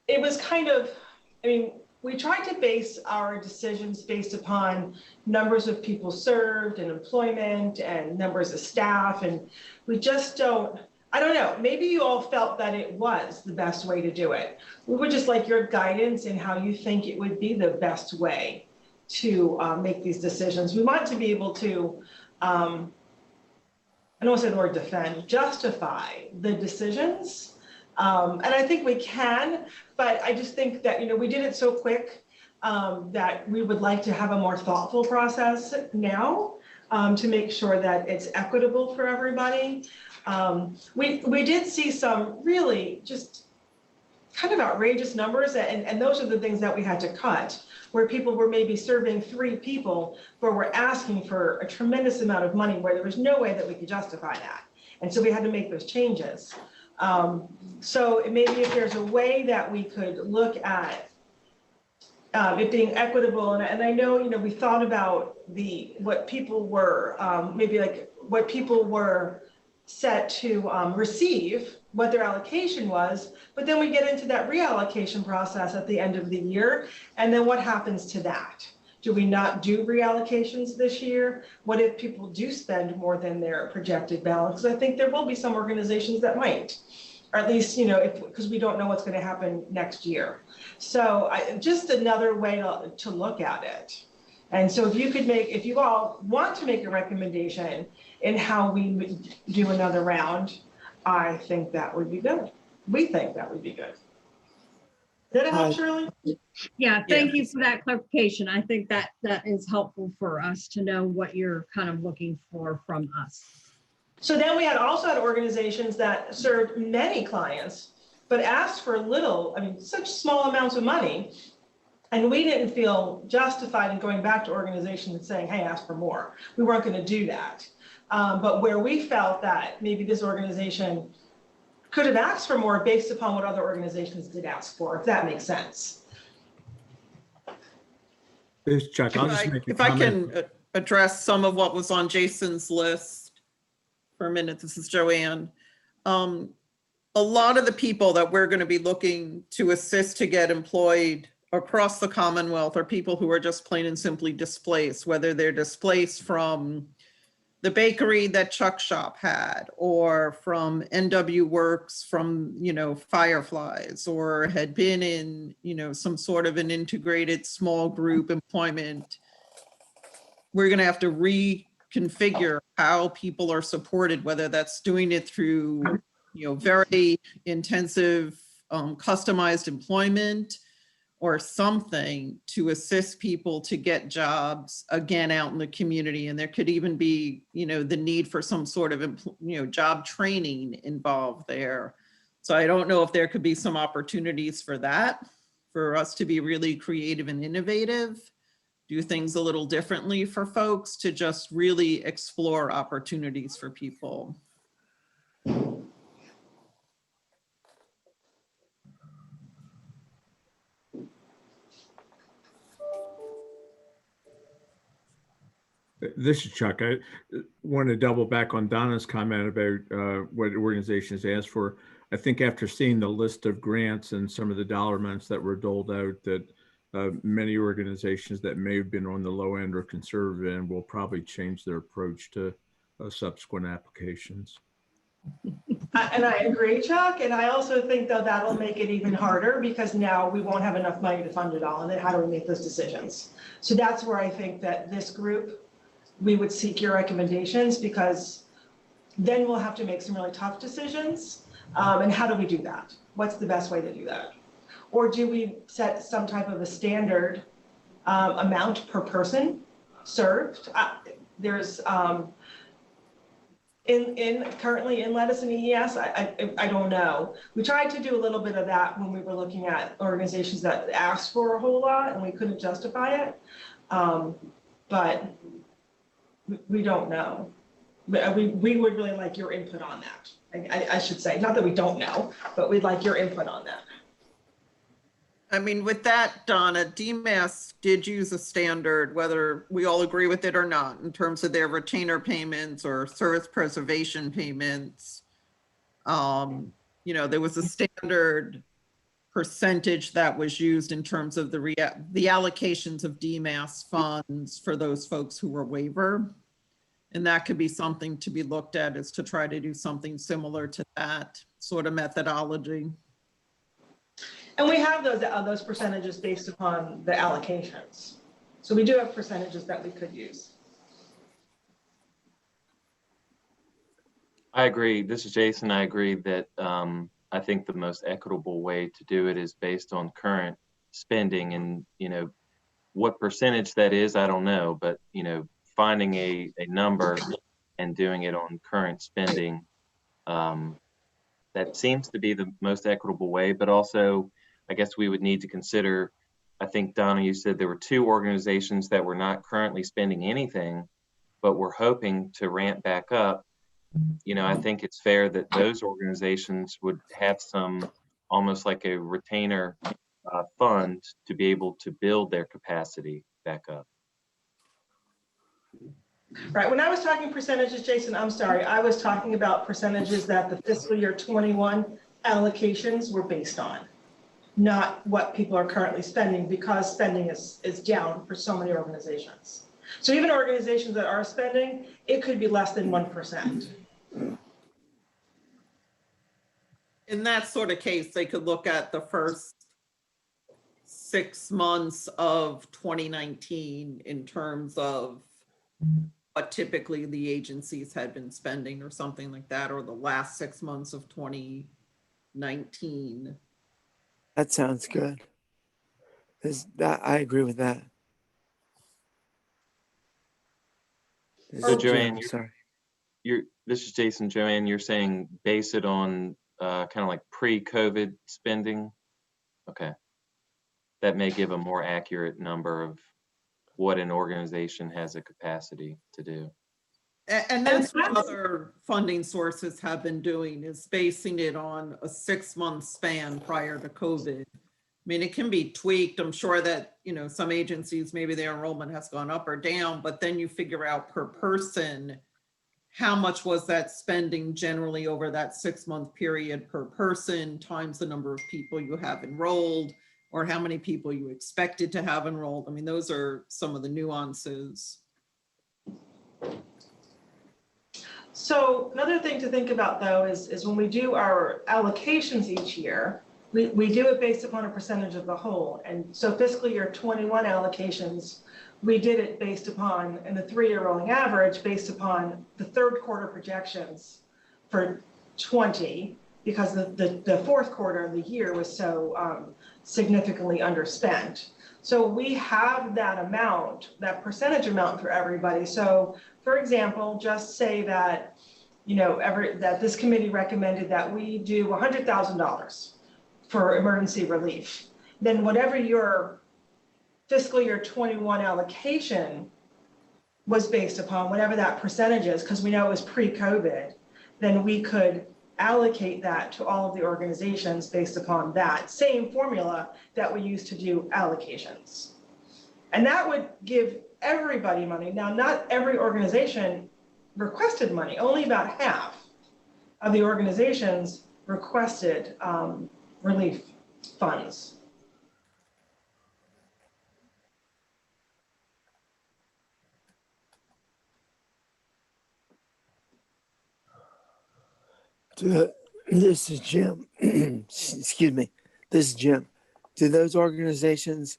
it was kind of, I mean, we tried to base our decisions based upon numbers of people served and employment and numbers of staff, and we just don't, I don't know, maybe you all felt that it was the best way to do it. We would just like your guidance in how you think it would be the best way to make these decisions. We want to be able to, I don't want to say the word defend, justify the decisions. And I think we can, but I just think that, you know, we did it so quick that we would like to have a more thoughtful process now to make sure that it's equitable for everybody. We did see some really just kind of outrageous numbers, and those are the things that we had to cut, where people were maybe serving 3 people, but were asking for a tremendous amount of money where there was no way that we could justify that. And so we had to make those changes. So maybe if there's a way that we could look at it being equitable, and I know, you know, we thought about what people were, maybe like what people were set to receive, what their allocation was, but then we get into that reallocation process at the end of the year, and then what happens to that? Do we not do reallocations this year? What if people do spend more than their projected balance? Because I think there will be some organizations that might, or at least, you know, because we don't know what's going to happen next year. So just another way to look at it. And so if you all want to make a recommendation in how we would do another round, I think that would be good. We think that would be good. Did it help, Shirley? Yeah, thank you for that clarification. I think that is helpful for us to know what you're kind of looking for from us. So then we also had organizations that served many clients, but asked for little, I mean, such small amounts of money. And we didn't feel justified in going back to organizations and saying, hey, ask for more. We weren't going to do that. But where we felt that maybe this organization could have asked for more based upon what other organizations did ask for, if that makes sense. This is Chuck. I'll just make a If I comment. can address some of what was on Jason's list for a minute, this is Joanne. A lot of the people that we're going to be looking to assist to get employed across the Commonwealth are people who are just plain and simply displaced, whether they're displaced from the bakery that Chuck Shop had, or from NW Works, from, you know, Fireflies, or had been in, you know, some sort of an integrated small group employment. We're going to have to reconfigure how people are supported, whether that's doing it through, you know, very intensive customized employment or something to assist people to get jobs again out in the community. And there could even be, you know, the need for some sort of, you know, job training involved there. So I don't know if there could be some opportunities for that, for us to be really creative and innovative, do things a little differently for folks to just really explore opportunities for people. This is Chuck. I want to double back on Donna's comment about what organizations asked for. I think after seeing the list of grants and some of the dollar amounts that were doled out, that many organizations that may have been on the low end or conservative end will probably change their approach to subsequent applications. And I agree, Chuck. And I also think, though, that'll make it even harder because now we won't have enough money to fund it all. And then how do we make those decisions? So that's where I think that this group, we would seek your recommendations, because then we'll have to make some really tough decisions. And how do we do that? What's the best way to do that? Or do we set some type of a standard amount per person served? There's currently in lettuce and EES, I don't know. We tried to do a little bit of that when we were looking at organizations that asked for a whole lot and we couldn't justify it. But we don't know. We would really like your input on that. I should say, not that we don't know, but we'd like your input on that. I mean, with that, Donna, DMAS did use a standard, whether we all agree with it or not, in terms of their retainer payments or service preservation payments. You know, there was a standard percentage that was used in terms of the allocations of DMAS funds for those folks who were waiver. And that could be something to be looked at, is to try to do something similar to that sort of methodology. And we have those percentages based upon the allocations. So we do have percentages that we could use. I agree. This is Jason. I agree that I think the most equitable way to do it is based on current spending, and, you know, what percentage that is, I don't know, but, you know, finding a number and doing it on current spending, that seems to be the most equitable way. But also, I guess we would need to consider, I think, Donna, you said there were 2 organizations that were not currently spending anything, but we're hoping to ramp back up. You know, I think it's fair that those organizations would have some, almost like a retainer fund, to be able to build their capacity back up. Right, when I was talking percentages, Jason, I'm sorry, I was talking about percentages that the fiscal year 21 allocations were based on, not what people are currently spending, because spending is down for so many organizations. So even organizations that are spending, it could be less than 1%. In that sort of case, they could look at the first 6 months of 2019 in terms of what typically the agencies had been spending or something like that, or the last 6 months of 2019. That sounds good. I agree with that. So Joanne, sorry. This is Jason. Joanne, you're saying base it on kind of like pre-COVID spending? Okay. That may give a more accurate number of what an organization has a capacity to do. And that's what other funding sources have been doing, is basing it on a 6-month span prior to COVID. I mean, it can be tweaked. I'm sure that, you know, some agencies, maybe their enrollment has gone up or down, but then you figure out per person, how much was that spending generally over that 6-month period per person, times the number of people you have enrolled, or how many people you expected to have enrolled. I mean, those are some of the nuances. So another thing to think about, though, is when we do our allocations each year, we do it based upon a percentage of the whole. And so fiscal year 21 allocations, we did it based upon, in the 3-year rolling average, based upon the 3rd quarter projections for 20, because the 4th quarter of the year was so significantly underspent. So we have that amount, that percentage amount for everybody. So for example, just say that, you know, that this committee recommended that we do $100,000 for emergency relief. Then whatever your fiscal year 21 allocation was based upon, whatever that percentage is, because we know it was pre-COVID, then we could allocate that to all of the organizations based upon that same formula that we use to do allocations. And that would give everybody money. Now, not every organization requested money. Only about half of the organizations requested relief funds. This is Jim. Excuse me. This is Jim. Do those organizations,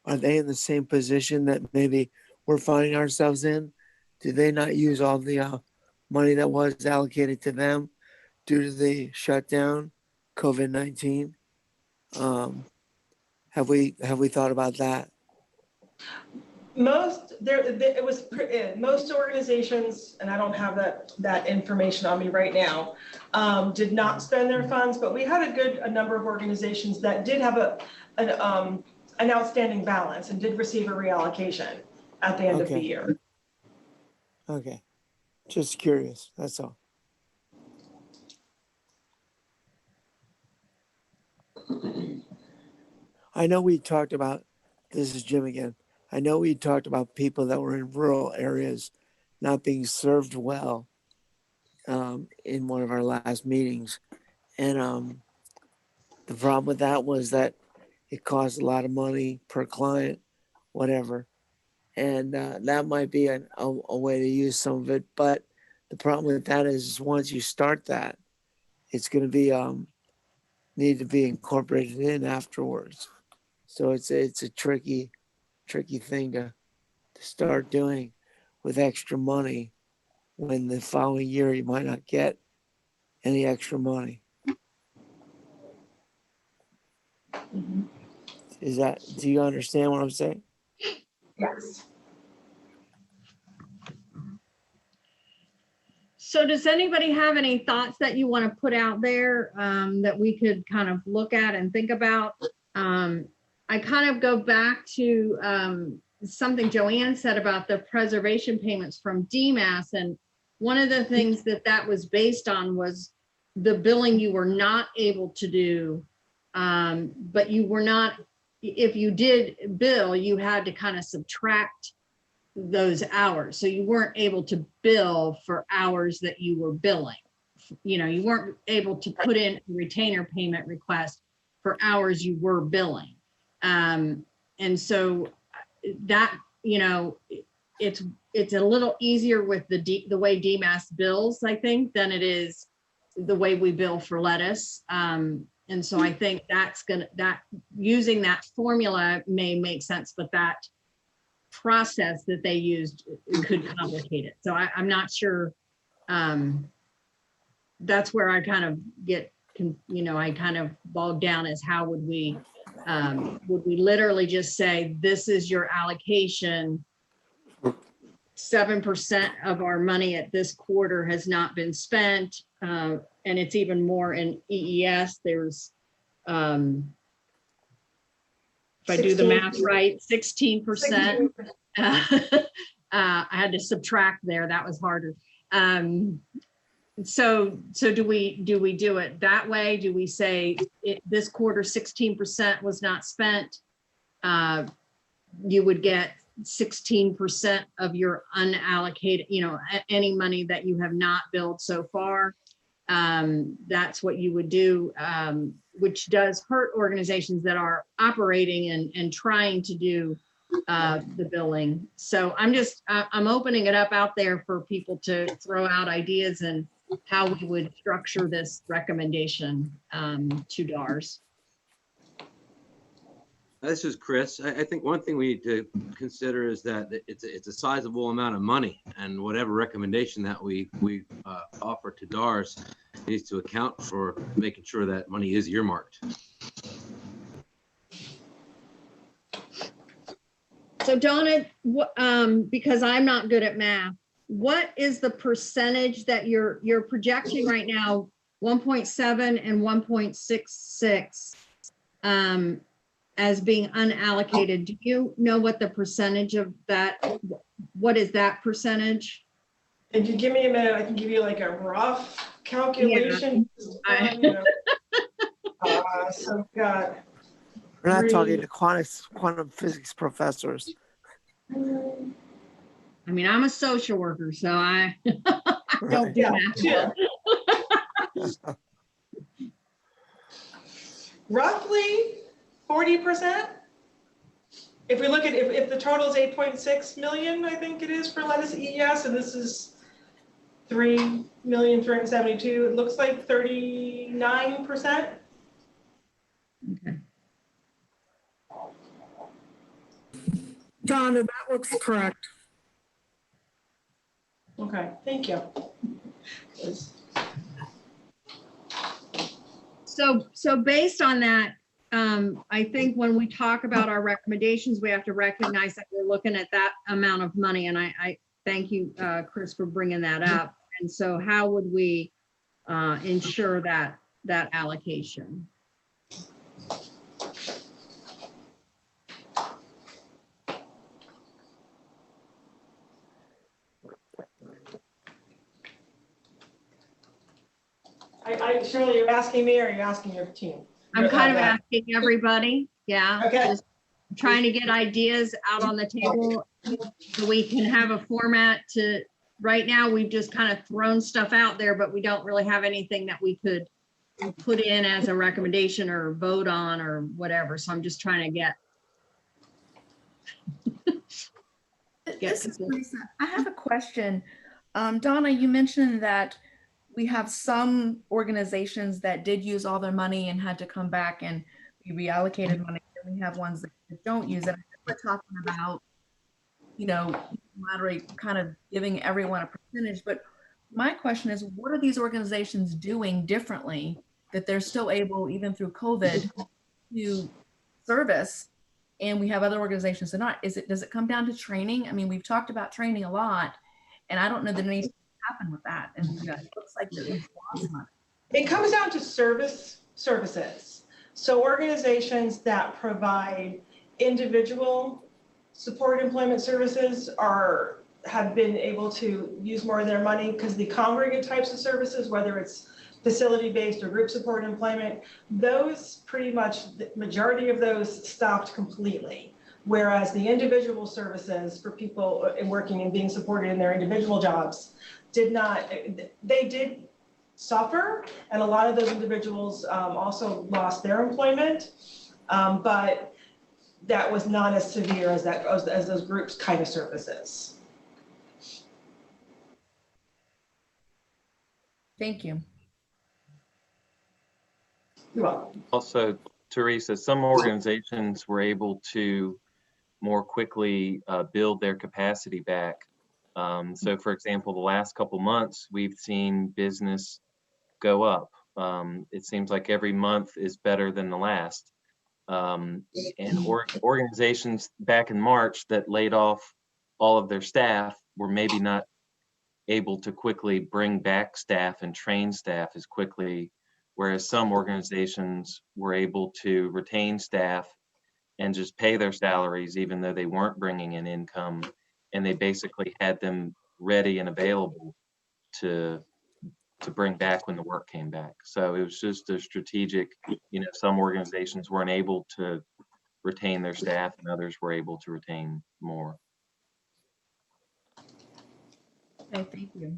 are they in the same position that maybe we're finding ourselves in? Do they not use all the money that was allocated to them due to the shutdown, COVID-19? Have we thought about that? Most most organizations, and I don't have that information on me right now, did not spend their funds, but we had a number of organizations that did have an outstanding balance and did receive a reallocation at the end of the Okay. year. Okay, just curious, that's all. I know we talked about, this is Jim again. I know we talked about people that were in rural areas not being served well in one of our last meetings. And the problem with that was that it cost a lot of money per client, whatever. And that might be a way to use some of it. But the problem with that is once you start that, it's going to be need to be incorporated in afterwards. So it's a tricky thing to start doing with extra money when the following year you might not get any extra money. Mm-hmm. Do you understand what I'm saying? Yes. So does anybody have any thoughts that you want to put out there that we could kind of look at and think about? I kind of go back to something Joanne said about the preservation payments from DMAS. And one of the things that was based on was the billing you were not able to do, but you were not, if you did bill, you had to kind of subtract those hours. So you weren't able to bill for hours that you were billing. You know, you weren't able to put in a retainer payment request for hours you were billing. And so that, you know, it's a little easier with the way DMAS bills, I think, than it is the way we bill for lettuce. And so I think that using that formula may make sense, but that process that they used could complicate it. So I'm not sure. That's where I kind of get, I kind of bog down as how would we literally just say, this is your allocation. 7% of our money at this quarter has not been spent. And it's even more in EES. There's, if I do the math right, 16%. I had to subtract there. That was harder. So do we do it that way? Do we say this quarter 16% was not spent? You would get 16% of your unallocated, any money that you have not billed so far. That's what you would do, which does hurt organizations that are operating and trying to do the billing. So I'm opening it up out there for people to throw out ideas and how we would structure this recommendation to DARS. This is Chris. I think one thing we need to consider is that it's a sizable amount of money, and whatever recommendation that we offer to DARS needs to account for making sure that money is earmarked. So Donna, because I'm not good at math, what is the percentage that you're projecting right now? 1.7 and 1.66 as being unallocated. Do you know what the percentage of that? What is that percentage? If you give me a minute, I can give you like a rough calculation. Yeah. So we've got. We're not talking to quantum physics professors. I mean, I'm a social worker, so I don't do math. Roughly 40%. If we look at, if the total is 8.6 million, I think it is for lettuce EES, and this is 3,372,000, it looks like 39%. Okay. Donna, that looks correct. Okay, thank you. So based on that, I think when we talk about our recommendations, we have to recognize that we're looking at that amount of money. And I thank you, Chris, for bringing that up. And so how would we ensure that allocation? Shirley, you're asking me or you're asking your team? I'm kind of asking everybody, yeah. Okay. Just trying to get ideas out on the table so we can have a format to, right now, we've just kind of thrown stuff out there, but we don't really have anything that we could put in as a recommendation or vote on or whatever. So I'm just trying to get. This is Lisa. I have a question. Donna, you mentioned that we have some organizations that did use all their money and had to come back and we reallocated money. And we have ones that don't use it. We're talking about, you know, moderate kind of giving everyone a percentage. But my question is, what are these organizations doing differently that they're still able, even through COVID, to service? And we have other organizations that are not. Does it come down to training? I mean, we've talked about training a lot, and I don't know that anything happened with that. And it looks like that we've lost money. It comes down to services. So organizations that provide individual support employment services have been able to use more of their money because the congregate types of services, whether it's facility-based or group support employment, those pretty much, the majority of those stopped completely. Whereas the individual services for people working and being supported in their individual jobs did not, they did suffer, and a lot of those individuals also lost their employment, but that was not as severe as those groups kind of services. Thank you. You're welcome. Also, Teresa, some organizations were able to more quickly build their capacity back. So for example, the last couple months, we've seen business go up. It seems like every month is better than the last. And organizations back in March that laid off all of their staff were maybe not able to quickly bring back staff and train staff as quickly, whereas some organizations were able to retain staff and just pay their salaries even though they weren't bringing in income, and they basically had them ready and available to bring back when the work came back. So it was just a strategic, you know, some organizations weren't able to retain their staff and others were able to retain more. Okay, thank you.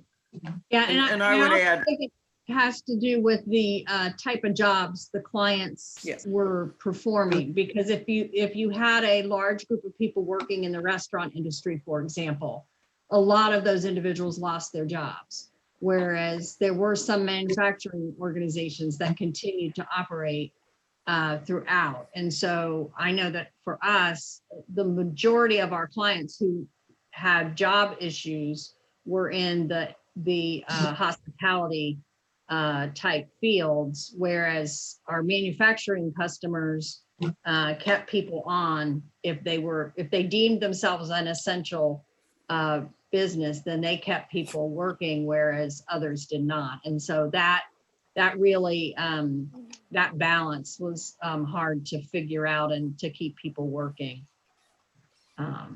Yeah, And I would also add, think it has to do with the type of jobs the clients Yes. were performing. Because if you had a large group of people working in the restaurant industry, for example, a lot of those individuals lost their jobs. Whereas there were some manufacturing organizations that continued to operate throughout. And so I know that for us, the majority of our clients who had job issues were in the hospitality type fields, whereas our manufacturing customers kept people on if they deemed themselves an essential business, then they kept people working, whereas others did not. And so that really that balance was hard to figure out and to keep people working, at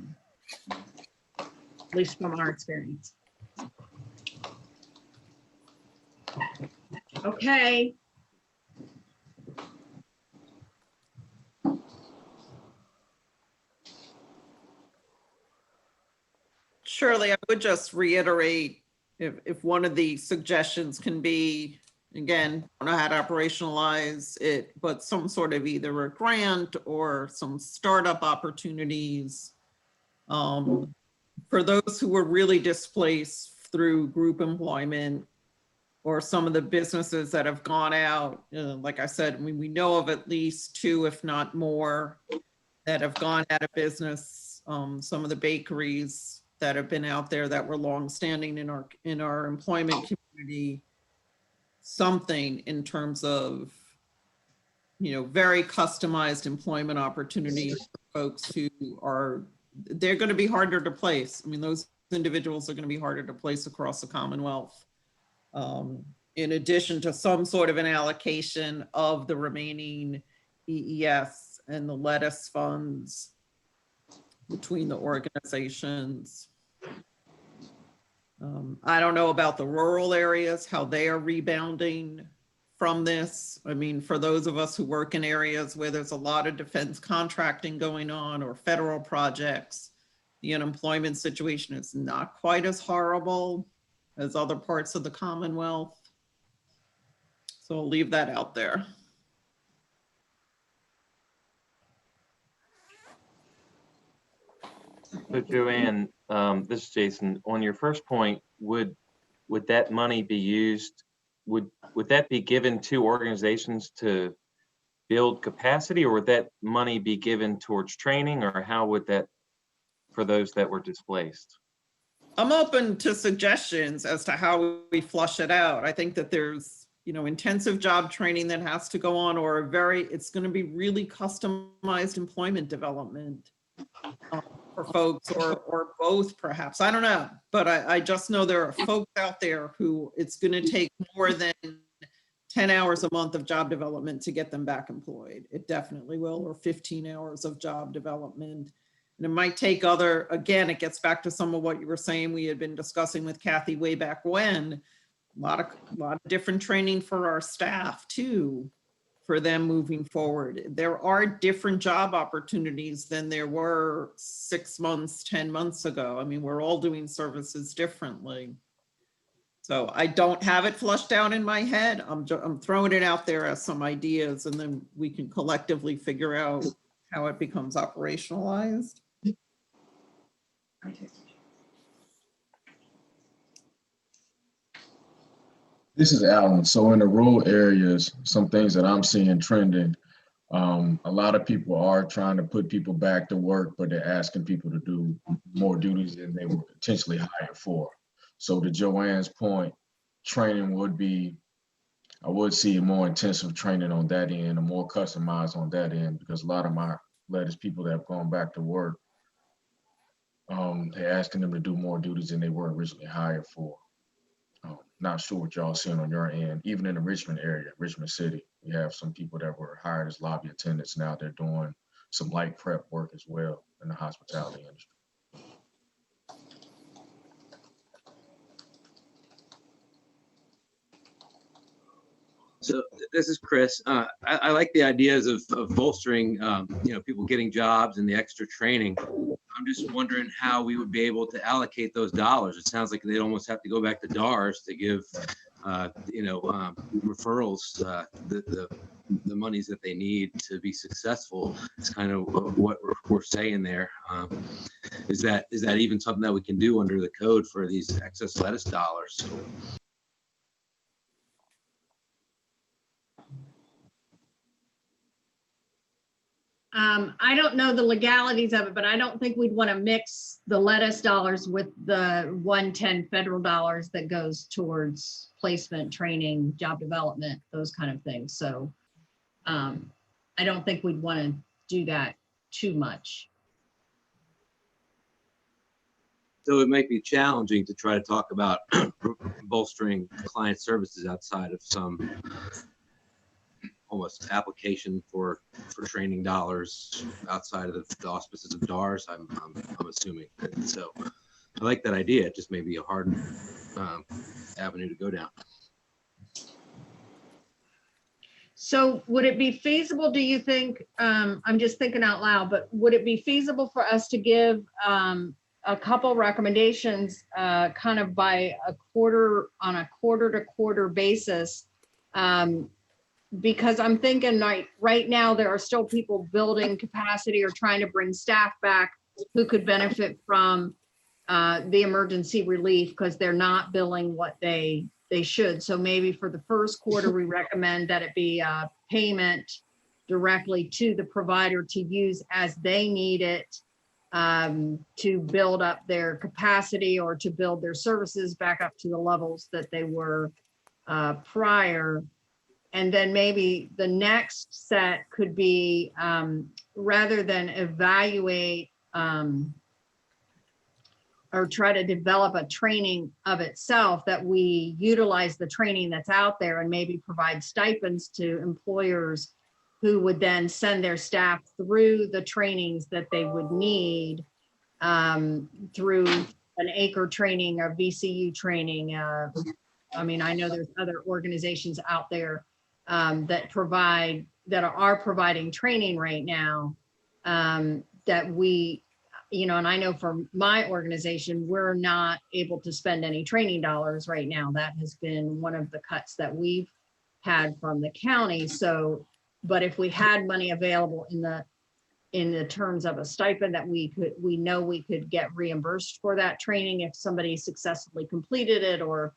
least from our experience. Okay. Shirley, I would just reiterate, if one of the suggestions can be, again, I don't know how to operationalize it, but some sort of either a grant or some startup opportunities for those who were really displaced through group employment, or some of the businesses that have gone out. Like I said, we know of at least 2, if not more, that have gone out of business. Some of the bakeries that have been out there that were longstanding in our employment community, something in terms of very customized employment opportunities for folks who they're going to be harder to place. I mean, those individuals are going to be harder to place across the Commonwealth. In addition to some sort of an allocation of the remaining EES and the lettuce funds between the organizations. I don't know about the rural areas, how they are rebounding from this. I mean, for those of us who work in areas where there's a lot of defense contracting going on or federal projects, the unemployment situation is not quite as horrible as other parts of the Commonwealth. So I'll leave that out there. So Joanne, this is Jason. On your first point, would that money be used? Would that be given to organizations to build capacity, or would that money be given towards training, or how would that for those that were displaced? I'm open to suggestions as to how we flush it out. I think that there's, intensive job training that has to go on, or it's going to be really customized employment development for folks, or both perhaps. I don't know, but I just know there are folks out there who it's going to take more than 10 hours a month of job development to get them back employed. It definitely will, or 15 hours of job development. And it might take again, it gets back to some of what you were saying we had been discussing with Kathy way back when, a lot of different training for our staff too, for them moving forward. There are different job opportunities than there were 6 months, 10 months ago. I mean, we're all doing services differently. So I don't have it flushed out in my head. I'm throwing it out there as some ideas, and then we can collectively figure out how it becomes operationalized. This is Alan. So in the rural areas, some things that I'm seeing trending, a lot of people are trying to put people back to work, but they're asking people to do more duties than they were potentially hired for. So to Joanne's point, training would be, I would see more intensive training on that end, and more customized on that end, because a lot of my lettuce people that have gone back to work, they're asking them to do more duties than they were originally hired for. Not sure what y'all seeing on your end. Even in the Richmond area, Richmond City, we have some people that were hired as lobby attendants. Now they're doing some light prep work as well in the hospitality industry. So this is Chris. I like the ideas of bolstering, people getting jobs and the extra training. I'm just wondering how we would be able to allocate those dollars. It sounds like they'd almost have to go back to DARS to give, referrals, the monies that they need to be successful. It's kind of what we're saying there. Is that even something that we can do under the code for these excess lettuce dollars? I don't know the legalities of it, but I don't think we'd want to mix the lettuce dollars with the 110 federal dollars that goes towards placement, training, job development, those kind of things. So I don't think we'd want to do that too much. So it might be challenging to try to talk about bolstering client services outside of some almost application for training dollars outside of the auspices of DARS, I'm assuming. So I like that idea. It just may be a hard avenue to go down. So would it be feasible, do you think, I'm just thinking out loud, but would it be feasible for us to give a couple recommendations kind of by on a quarter to quarter basis? Because I'm thinking right now there are still people building capacity or trying to bring staff back who could benefit from the emergency relief because they're not billing what they should. So maybe for the first quarter, we recommend that it be a payment directly to the provider to use as they need it to build up their capacity or to build their services back up to the levels that they were prior. And then maybe the next set could be, rather than evaluate or try to develop a training of itself, that we utilize the training that's out there and maybe provide stipends to employers who would then send their staff through the trainings that they would need through an ACRE training or VCU training. I mean, I know there's other organizations out there that are providing training right now that we, and I know for my organization, we're not able to spend any training dollars right now. That has been one of the cuts that we've had from the county. So, but if we had money available in the terms of a stipend that we could get reimbursed for that training if somebody successfully completed it or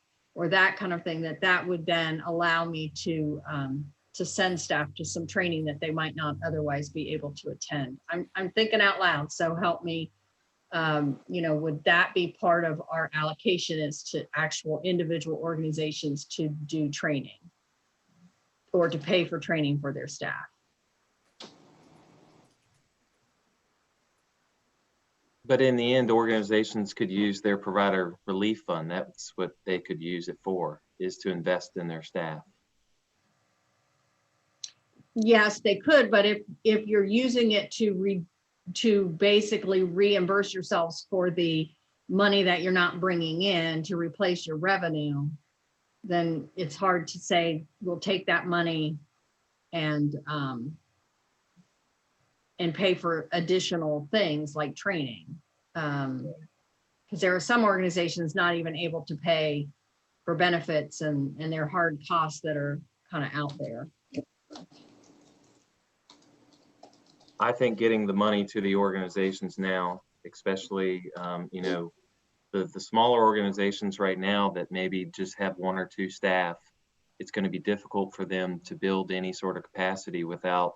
that kind of thing, that would then allow me to send staff to some training that they might not otherwise be able to attend. I'm thinking out loud, so help me. Would that be part of our allocation, is to actual individual organizations to do training or to pay for training for their staff? But in the end, organizations could use their provider relief fund. That's what they could use it for, is to invest in their staff. Yes, they could, but if you're using it to basically reimburse yourselves for the money that you're not bringing in to replace your revenue, then it's hard to say we'll take that money and pay for additional things like training. Because there are some organizations not even able to pay for benefits and their hard costs that are kind of out there. I think getting the money to the organizations now, especially, the smaller organizations right now that maybe just have 1 or 2 staff, it's going to be difficult for them to build any sort of capacity without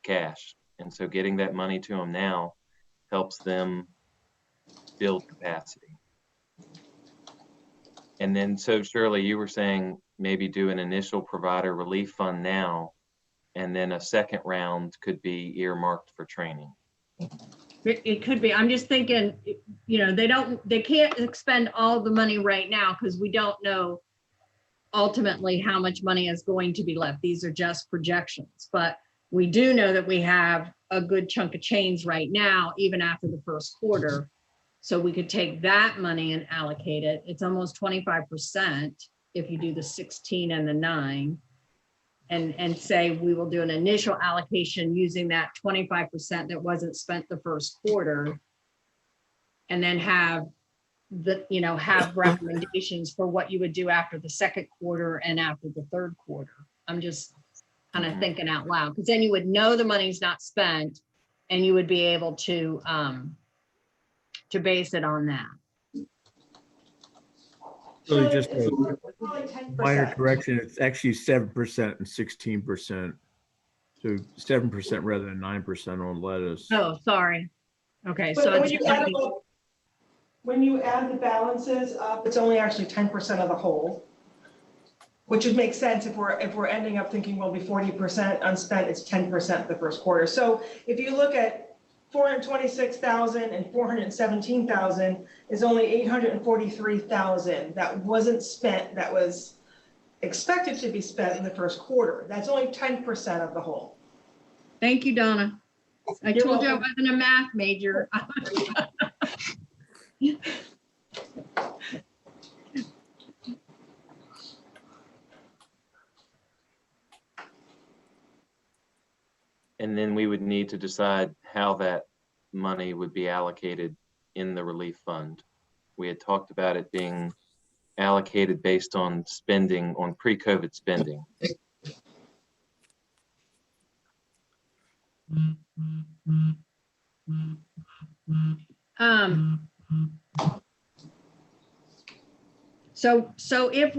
cash. And so getting that money to them now helps them build capacity. And then, so Shirley, you were saying maybe do an initial provider relief fund now, and then a second round could be earmarked for training. It could be. I'm just thinking, they can't expend all the money right now because we don't know ultimately how much money is going to be left. These are just projections, but we do know that we have a good chunk of change right now, even after the first quarter. So we could take that money and allocate it. It's almost 25% if you do the 16 and the 9. And say we will do an initial allocation using that 25% that wasn't spent the first quarter, and then have recommendations for what you would do after the second quarter and after the third quarter. I'm just kind of thinking out loud, because then you would know the money's not spent and you would be able to base it on that. So just a Probably 10%. minor correction, it's actually 7% and 16%. So 7% rather than 9% on lettuce. Oh, sorry. Okay, But so when you add the balances up, it's only actually 10% of the whole, which would make sense if we're ending up thinking we'll be 40% unspent. It's 10% the first quarter. So if you look at 426,000 and 417,000 is only 843,000 that wasn't spent, that was expected to be spent in the first quarter. That's only 10% of the whole. Thank you, Donna. I You're told you I welcome. wasn't a math major. And then we would need to decide how that money would be allocated in the relief fund. We had talked about it being allocated based on spending, on pre-COVID spending. So if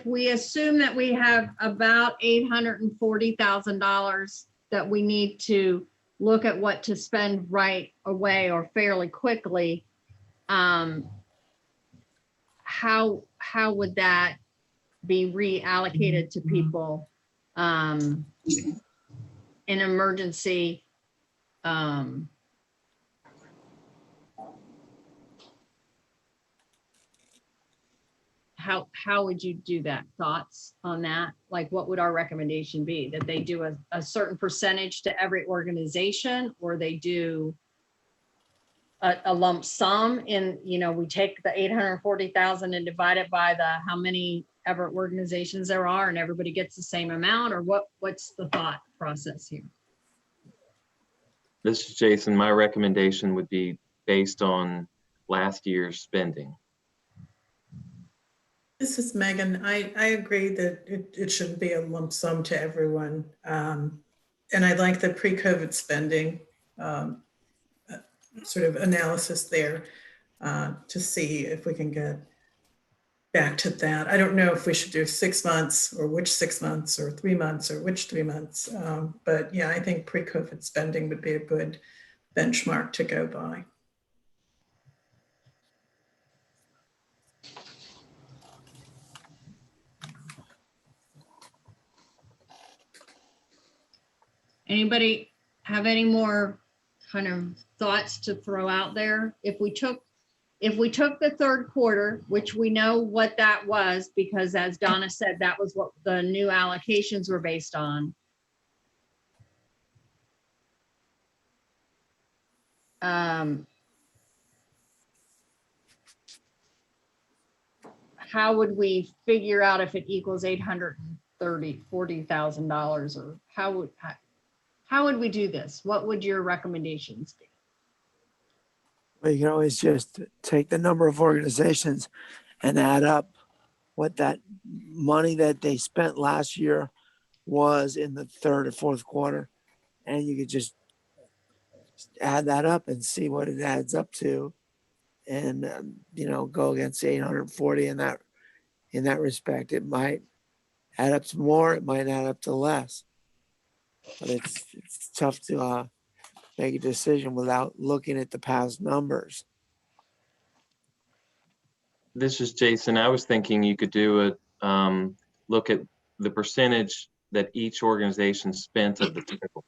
we assume that we have about $840,000 that we need to look at what to spend right away or fairly quickly, how would that be reallocated to people in emergency. How would you do that? Thoughts on that? Like, what would our recommendation be? That they do a certain percentage to every organization, or they do a lump sum in, you know, we take the 840,000 and divide it by the how many ever organizations there are and everybody gets the same amount, or what's the thought process here? This is Jason. My recommendation would be based on last year's spending. This is Megan. I agree that it shouldn't be a lump sum to everyone. And I like the pre-COVID spending sort of analysis there to see if we can get back to that. I don't know if we should do 6 months or which 6 months or 3 months or which 3 months. But yeah, I think pre-COVID spending would be a good benchmark to go by. Anybody have any more kind of thoughts to throw out there? If we took the third quarter, which we know what that was, because as Donna said, that was what the new allocations were based on. How would we figure out if it equals $840,000, or how would we do this? What would your recommendations be? Well, you can always just take the number of organizations and add up what that money that they spent last year was in the third or fourth quarter. And you could just add that up and see what it adds up to. And, you know, go against 840 in that respect. It might add up to more, it might add up to less. But it's tough to make a decision without looking at the past numbers. This is Jason. I was thinking you could do a look at the percentage that each organization spent of the total.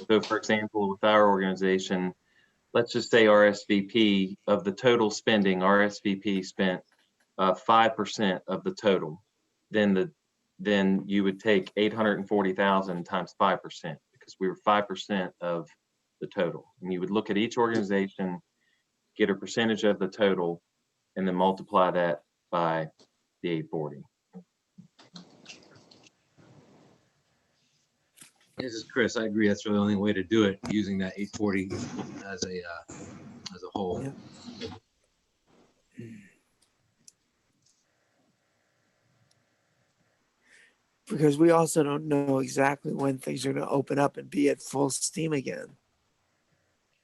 So for example, with our organization, let's just say RSVP of the total spending, RSVP spent 5% of the total. Then you would take 840,000 times 5%, because we were 5% of the total. And you would look at each organization, get a percentage of the total, and then multiply that by the 840. This is Chris. I agree. That's really the only way to do it, using that 840 as a whole. Yeah. Because we also don't know exactly when things are going to open up and be at full steam again.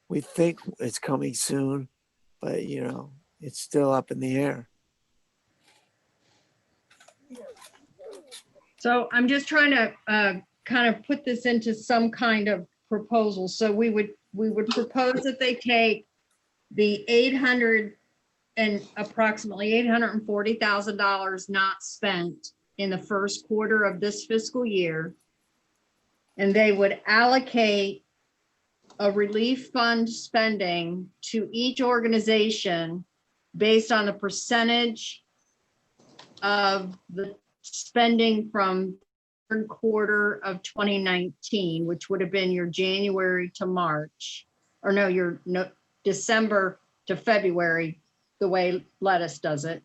We think it's coming soon, but you know, it's still up in the air. So I'm just trying to kind of put this into some kind of proposal. So we would propose that they take the approximately $840,000 not spent in the first quarter of this fiscal year, and they would allocate a relief fund spending to each organization based on the percentage of the spending from third quarter of 2019, which would have been your January to March, or no, December to February, the way Lettuce does it.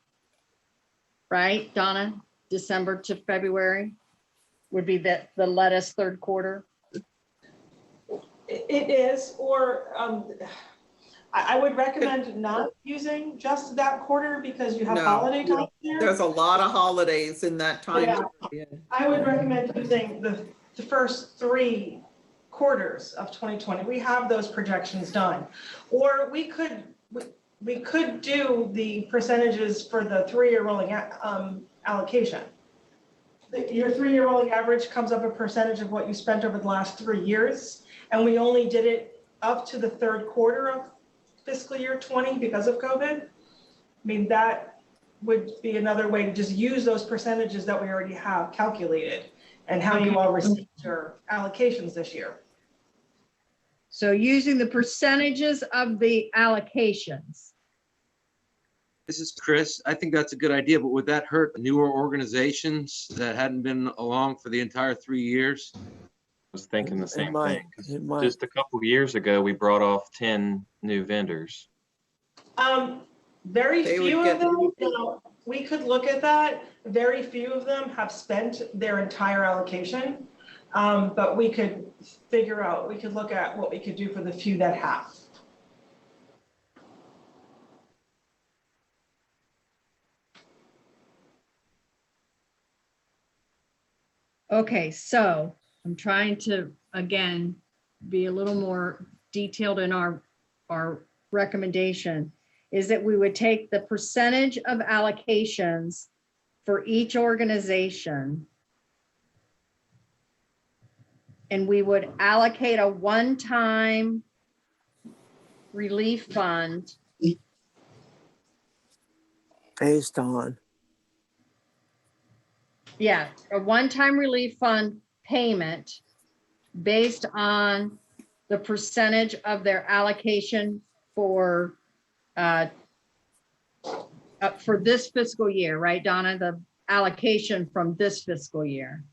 Right, Donna? December to February would be the Lettuce third quarter. It is, or I would recommend not using just that quarter, because you have holiday time there. There's a lot of holidays in that time. Yeah. I would recommend using the first 3 quarters of 2020. We have those projections done. Or we could do the percentages for the 3-year rolling allocation. Your 3-year rolling average comes up a percentage of what you spent over the last 3 years. And we only did it up to the third quarter of fiscal year 20 because of COVID. I mean, that would be another way to just use those percentages that we already have calculated and how you all received your allocations this year. So using the percentages of the allocations. This is Chris. I think that's a good idea, but would that hurt newer organizations that hadn't been along for the entire 3 years? I was thinking the It same might, thing. 'Cause it might. just a couple years ago, we brought off 10 new vendors. Very They would few get- of them, we could look at that. Very few of them have spent their entire allocation. But we could figure out, we could look at what we could do for the few that have. Okay, so I'm trying to, again, be a little more detailed in our recommendation, is that we would take the percentage of allocations for each organization, and we would allocate a one-time relief fund. Based on, Yeah, a one-time relief fund payment based on the percentage of their allocation for this fiscal year, right, Donna? The allocation from this fiscal year.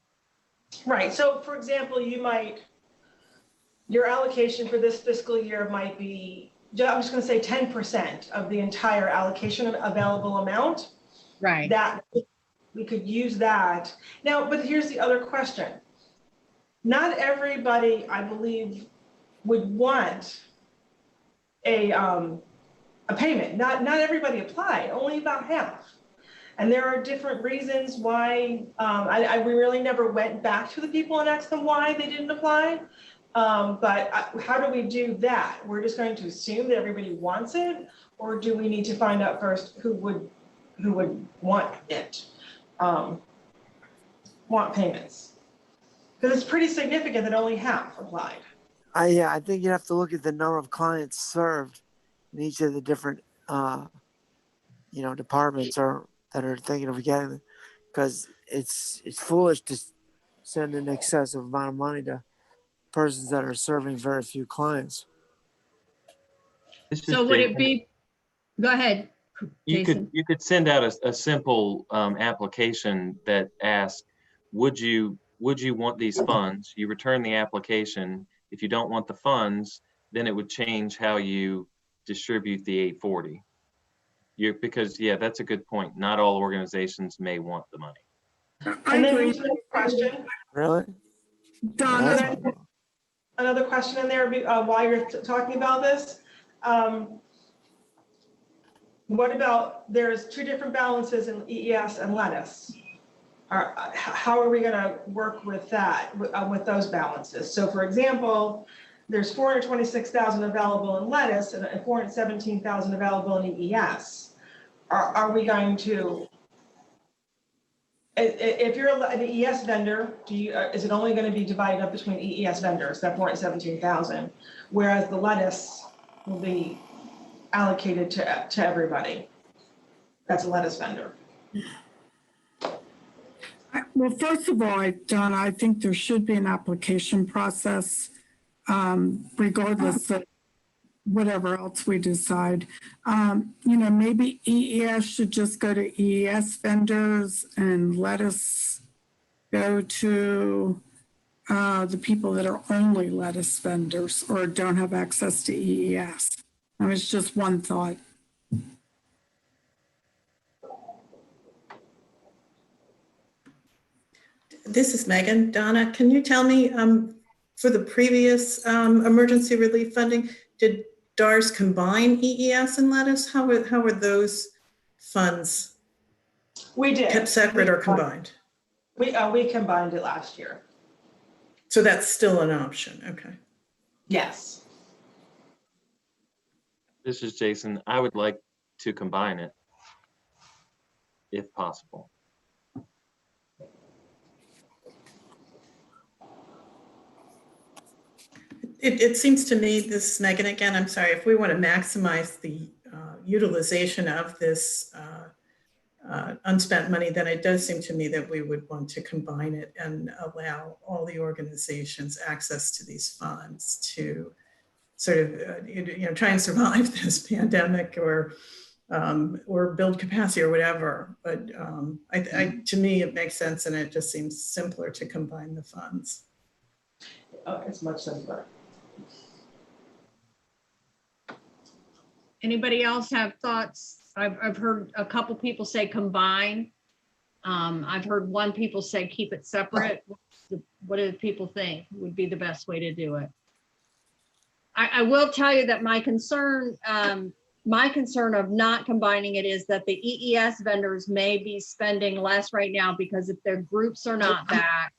Right, so for example, your allocation for this fiscal year might be, I'm just gonna say 10% of the entire allocation of available amount. Right. That, we could use that. Now, but here's the other question. Not everybody, I believe, would want a payment. Not everybody applied, only about half. And there are different reasons why, we really never went back to the people and asked them why they didn't apply. But how do we do that? We're just going to assume that everybody wants it, or do we need to find out first who would want it, want payments? Because it's pretty significant that only half applied. yeah, I think you have to look at the number of clients served in each of the different, departments that are thinking of getting, because it's foolish to send an excessive amount of money to persons that are serving very few clients. So would it be, go ahead, Jason. You could send out a simple application that asks, would you want these funds? You return the application. If you don't want the funds, then it would change how you distribute the 840. Because that's a good point. Not all organizations may want the money. And then there's another question. Really? Donna, another question in there while you're talking about this. What about, there's two different balances in EES and lettuce. How are we going to work with that, with those balances? So for example, there's 426,000 available in lettuce and 417,000 available in EES. Are we going to, if you're an EES vendor, is it only going to be divided up between EES vendors, that 417,000, whereas the lettuce will be allocated to everybody? That's a lettuce vendor. Well, first of all, Donna, I think there should be an application process, regardless of whatever else we decide. Maybe EES should just go to EES vendors and let us go to the people that are only lettuce vendors or don't have access to EES. That was just one thought. This is Megan. Donna, can you tell me, for the previous emergency relief funding, did DARS combine EES and lettuce? How were those funds? We did. Kept separate or combined? We combined it last year. So that's still an option, okay. Yes. This is Jason. I would like to combine it if possible. It seems to me, this is Megan again, I'm sorry, if we want to maximize the utilization of this unspent money, then it does seem to me that we would want to combine it and allow all the organizations access to these funds to sort of, try and survive this pandemic or build capacity or whatever. But to me, it makes sense, and it just seems simpler to combine the funds. It's much simpler. Anybody else have thoughts? I've heard a couple people say combine. I've heard one people say keep it separate. What do people think would be the best way to do it? I will tell you that my concern of not combining it is that the EES vendors may be spending less right now, because if their groups are not back,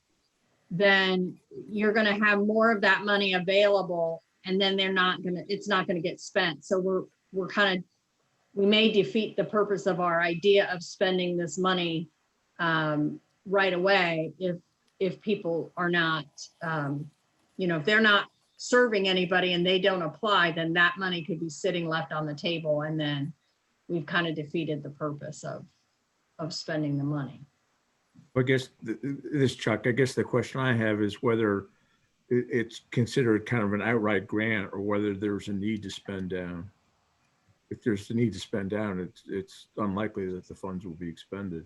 then you're going to have more of that money available, and then it's not going to get spent. So we may defeat the purpose of our idea of spending this money right away if people are not, if they're not serving anybody and they don't apply, then that money could be sitting left on the table, and then we've kind of defeated the purpose of spending the money. I guess Chuck, I guess the question I have is whether it's considered kind of an outright grant or whether there's a need to spend down. If there's the need to spend down, it's unlikely that the funds will be expended.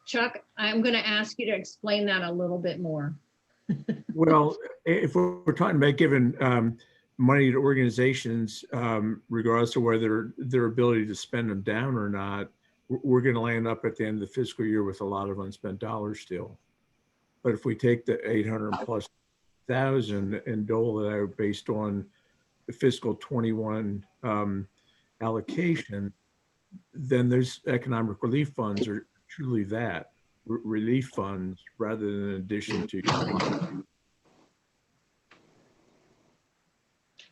Chuck, I'm going to ask you to explain that a little bit more. Well, if we're talking about giving money to organizations, regardless of whether their ability to spend them down or not, we're going to land up at the end of the fiscal year with a lot of unspent dollars still. But if we take the 800+ thousand and dole it out based on the fiscal 21 allocation, then those economic relief funds are truly that, relief funds rather than in addition to.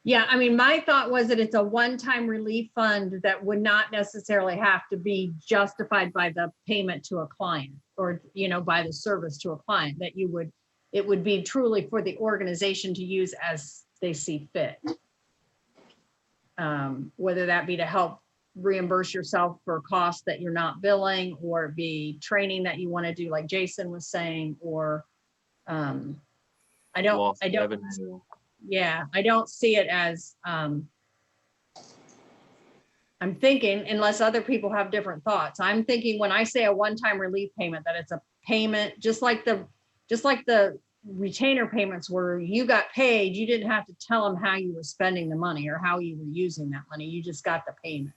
Yeah, I mean, my thought was that it's a one-time relief fund that would not necessarily have to be justified by the payment to a client or, by the service to a client, that it would be truly for the organization to use as they see fit. Whether that be to help reimburse yourself for costs that you're not billing, or be training that you want to do, like Jason was saying, or I don't see it as, I'm thinking, unless other people have different thoughts, I'm thinking when I say a one-time relief payment, that it's a payment, just like the retainer payments where you got paid, you didn't have to tell them how you were spending the money or how you were using that money. You just got the payment.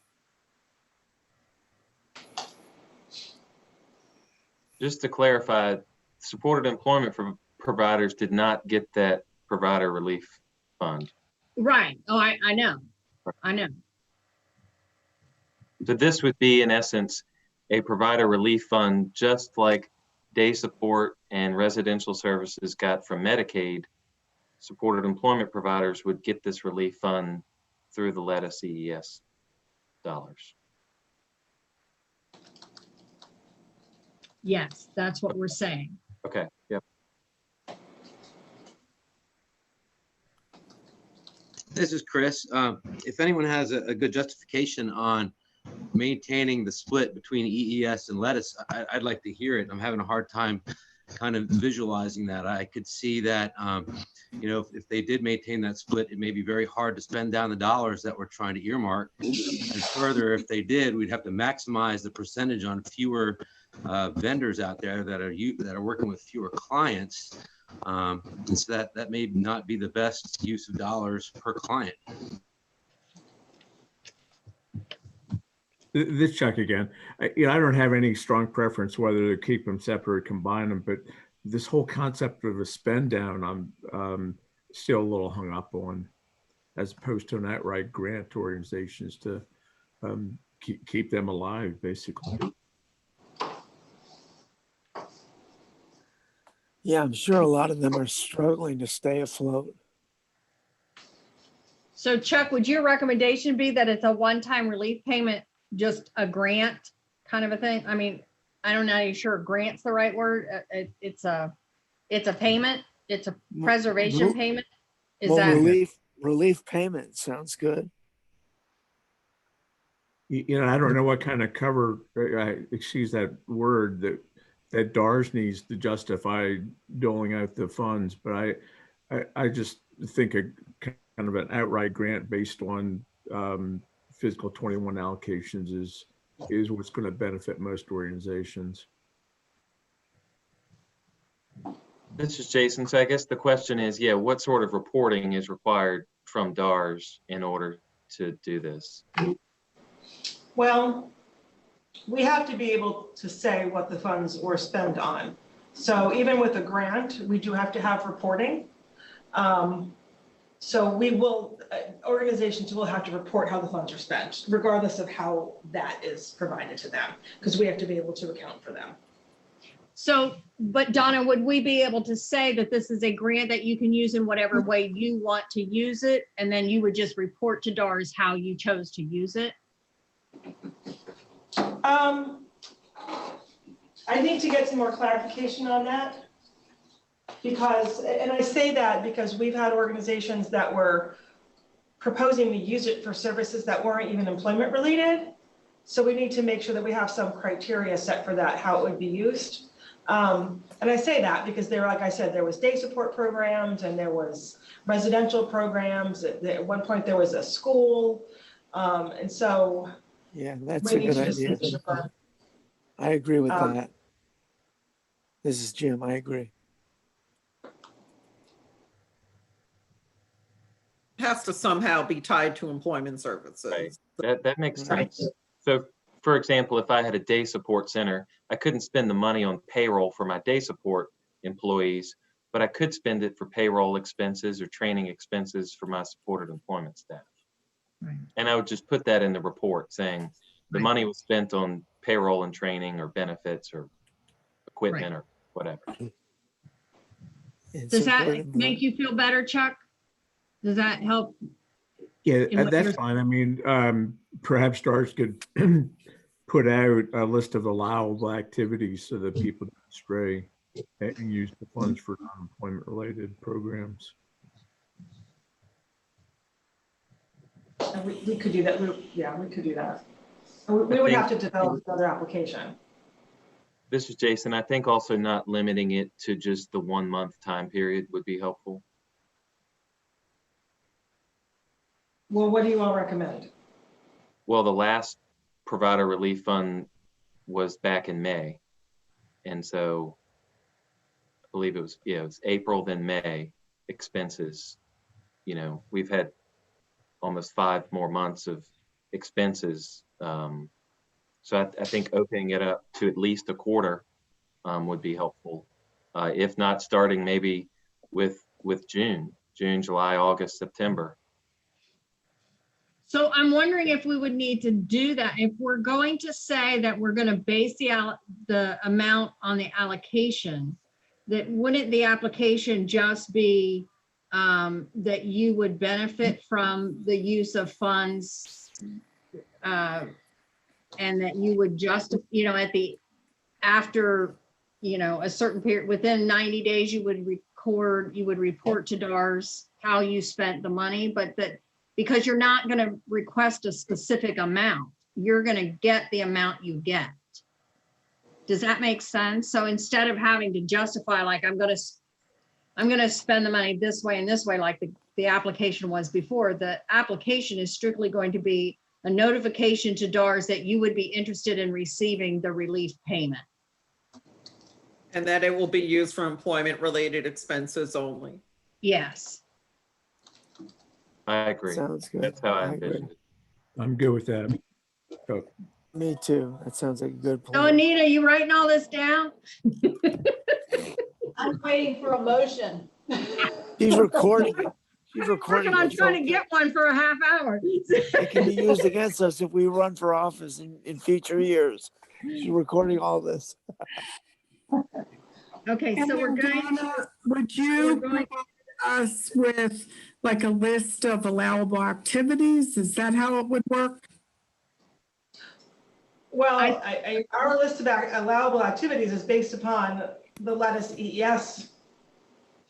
Just to clarify, supported employment providers did not get that provider relief fund. Right. Oh, I know. So this would be, in essence, a provider relief fund, just like day support and residential services got from Medicaid. Supported employment providers would get this relief fund through the LETA CES dollars. Yes, that's what we're saying. Okay, yep. This is Chris. If anyone has a good justification on maintaining the split between EES and lettuce, I'd like to hear it. I'm having a hard time kind of visualizing that. I could see that, if they did maintain that split, it may be very hard to spend down the dollars that we're trying to earmark. And further, if they did, we'd have to maximize the percentage on fewer vendors out there that are working with fewer clients. And so that may not be the best use of dollars per client. This Chuck again. I don't have any strong preference whether to keep them separate or combine them, but this whole concept of a spend down, I'm still a little hung up on, as opposed to an outright grant to organizations to keep them alive, basically. Yeah, I'm sure a lot of them are struggling to stay afloat. So Chuck, would your recommendation be that it's a one-time relief payment, just a grant kind of a thing? I mean, I don't know, are you sure grant's the right word? It's a payment, it's a preservation payment? Is that relief payment sounds good. You know, I don't know what kind of cover, excuse that word, that DARS needs to justify doling out the funds, but I just think a kind of an outright grant based on fiscal 21 allocations is what's going to benefit most organizations. This is Jason. So I guess the question is, yeah, what sort of reporting is required from DARS in order to do this? Well, we have to be able to say what the funds were spent on. So even with a grant, we do have to have reporting. So we will, organizations will have to report how the funds are spent, regardless of how that is provided to them, because we have to be able to account for them. So, but Donna, would we be able to say that this is a grant that you can use in whatever way you want to use it? And then you would just report to DARS how you chose to use it? I need to get some more clarification on that. Because, and I say that because we've had organizations that were proposing to use it for services that weren't even employment related. So we need to make sure that we have some criteria set for that, how it would be used. And I say that because there, like I said, there was day support programs and there was residential programs. At one point there was a school. And so. Yeah, that's a good idea. I agree with that. This is Jim, I agree. Has to somehow be tied to employment services. Right. That makes sense. So for example, if I had a day support center, I couldn't spend the money on payroll for my day support employees, but I could spend it for payroll expenses or training expenses for my supported employment staff. Right. And I would just put that in the report saying the money was spent on payroll and training or benefits or equipment or whatever. Does that make you feel better, Chuck? Does that help? Yeah, that's fine. I mean, perhaps DARS could put out a list of allowable activities so that people don't stray and use the funds for non-employment related programs. And we could do that. Yeah, we could do that. We would have to develop another application. This is Jason. I think also not limiting it to just the 1 month time period would be helpful. Well, what do you all recommend? Well, the last provider relief fund was back in May. And so I believe it was April, then May expenses. You know, we've had almost 5 more months of expenses. So I think opening it up to at least a quarter would be helpful. If not starting maybe with June, July, August, September. So I'm wondering if we would need to do that. If we're going to say that we're going to base the amount on the allocation, that wouldn't the application just be that you would benefit from the use of funds and that you would just, you know, after, you know, a certain period, within 90 days, you would report to DARS how you spent the money, but that because you're not going to request a specific amount, you're going to get the amount you get. Does that make sense? So instead of having to justify, like, I'm going to spend the money this way and this way, like the application was before, the application is strictly going to be a notification to DARS that you would be interested in receiving the relief payment. And that it will be used for employment related expenses only. Yes. I agree. Sounds good. That's how I envision it. I'm good with that. Oh. Me too. That sounds like a good plan. So Anita, you writing all this down? I'm waiting for a motion. She's recording it. She's recording I'm it. trying to get one for a half hour. It can be used against us if we run for office in future years. She's recording all this. Okay, so we're going to. Would you provide us with like a list of allowable activities? Is that how it would work? Well, our list of allowable activities is based upon the lettuce EES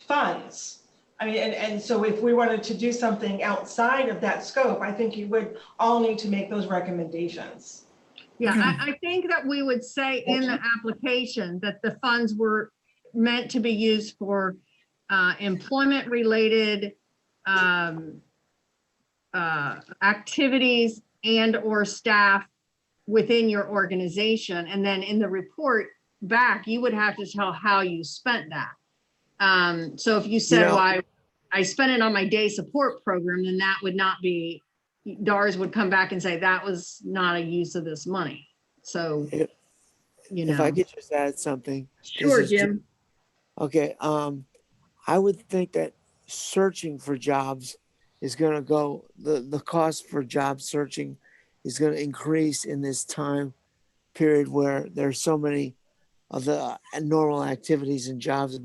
funds. I mean, and so if we wanted to do something outside of that scope, I think you would all need to make those recommendations. Yeah, I think that we would say in the application that the funds were meant to be used for employment-related activities and or staff within your organization. And then in the report back, you would have to tell how you spent that. So if you said, well, I spent it on my day support program, then that would not be, DARS would come back and say that was not a use of this money. So, you know. If I could just add something. Sure, Jim. Okay, I would think that searching for jobs is gonna go, the cost for job searching is gonna increase in this time period where there's so many of the normal activities and jobs have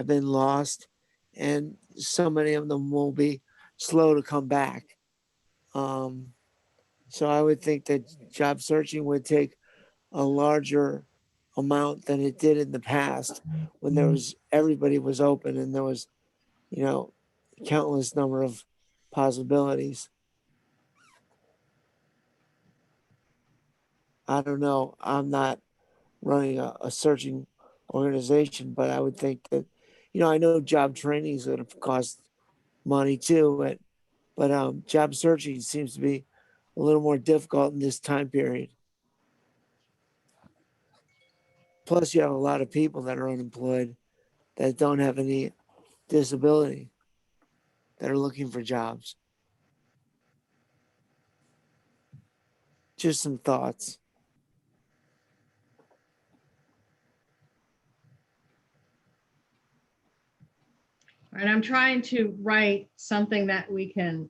been lost, and so many of them will be slow to come back. So I would think that job searching would take a larger amount than it did in the past when there was, everybody was open and there was, you know, countless number of possibilities. I don't know. I'm not running a searching organization, but I would think that, you know, I know job training is going to cost money too, but job searching seems to be a little more difficult in this time period. Plus, you have a lot of people that are unemployed that don't have any disability that are looking for jobs. Just some thoughts. And I'm trying to write something that we can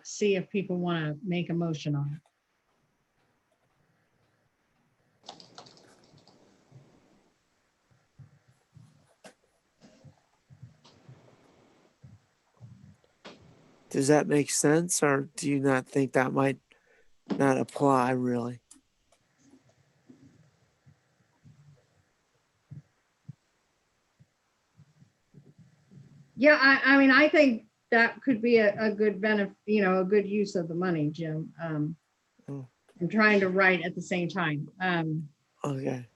see if people want to make a motion on it. Does that make sense, or do you not think that might not apply really? Yeah, I mean, I think that could be a good benefit, you know, a good use of the money, Jim. I'm trying to write at the same time. Okay.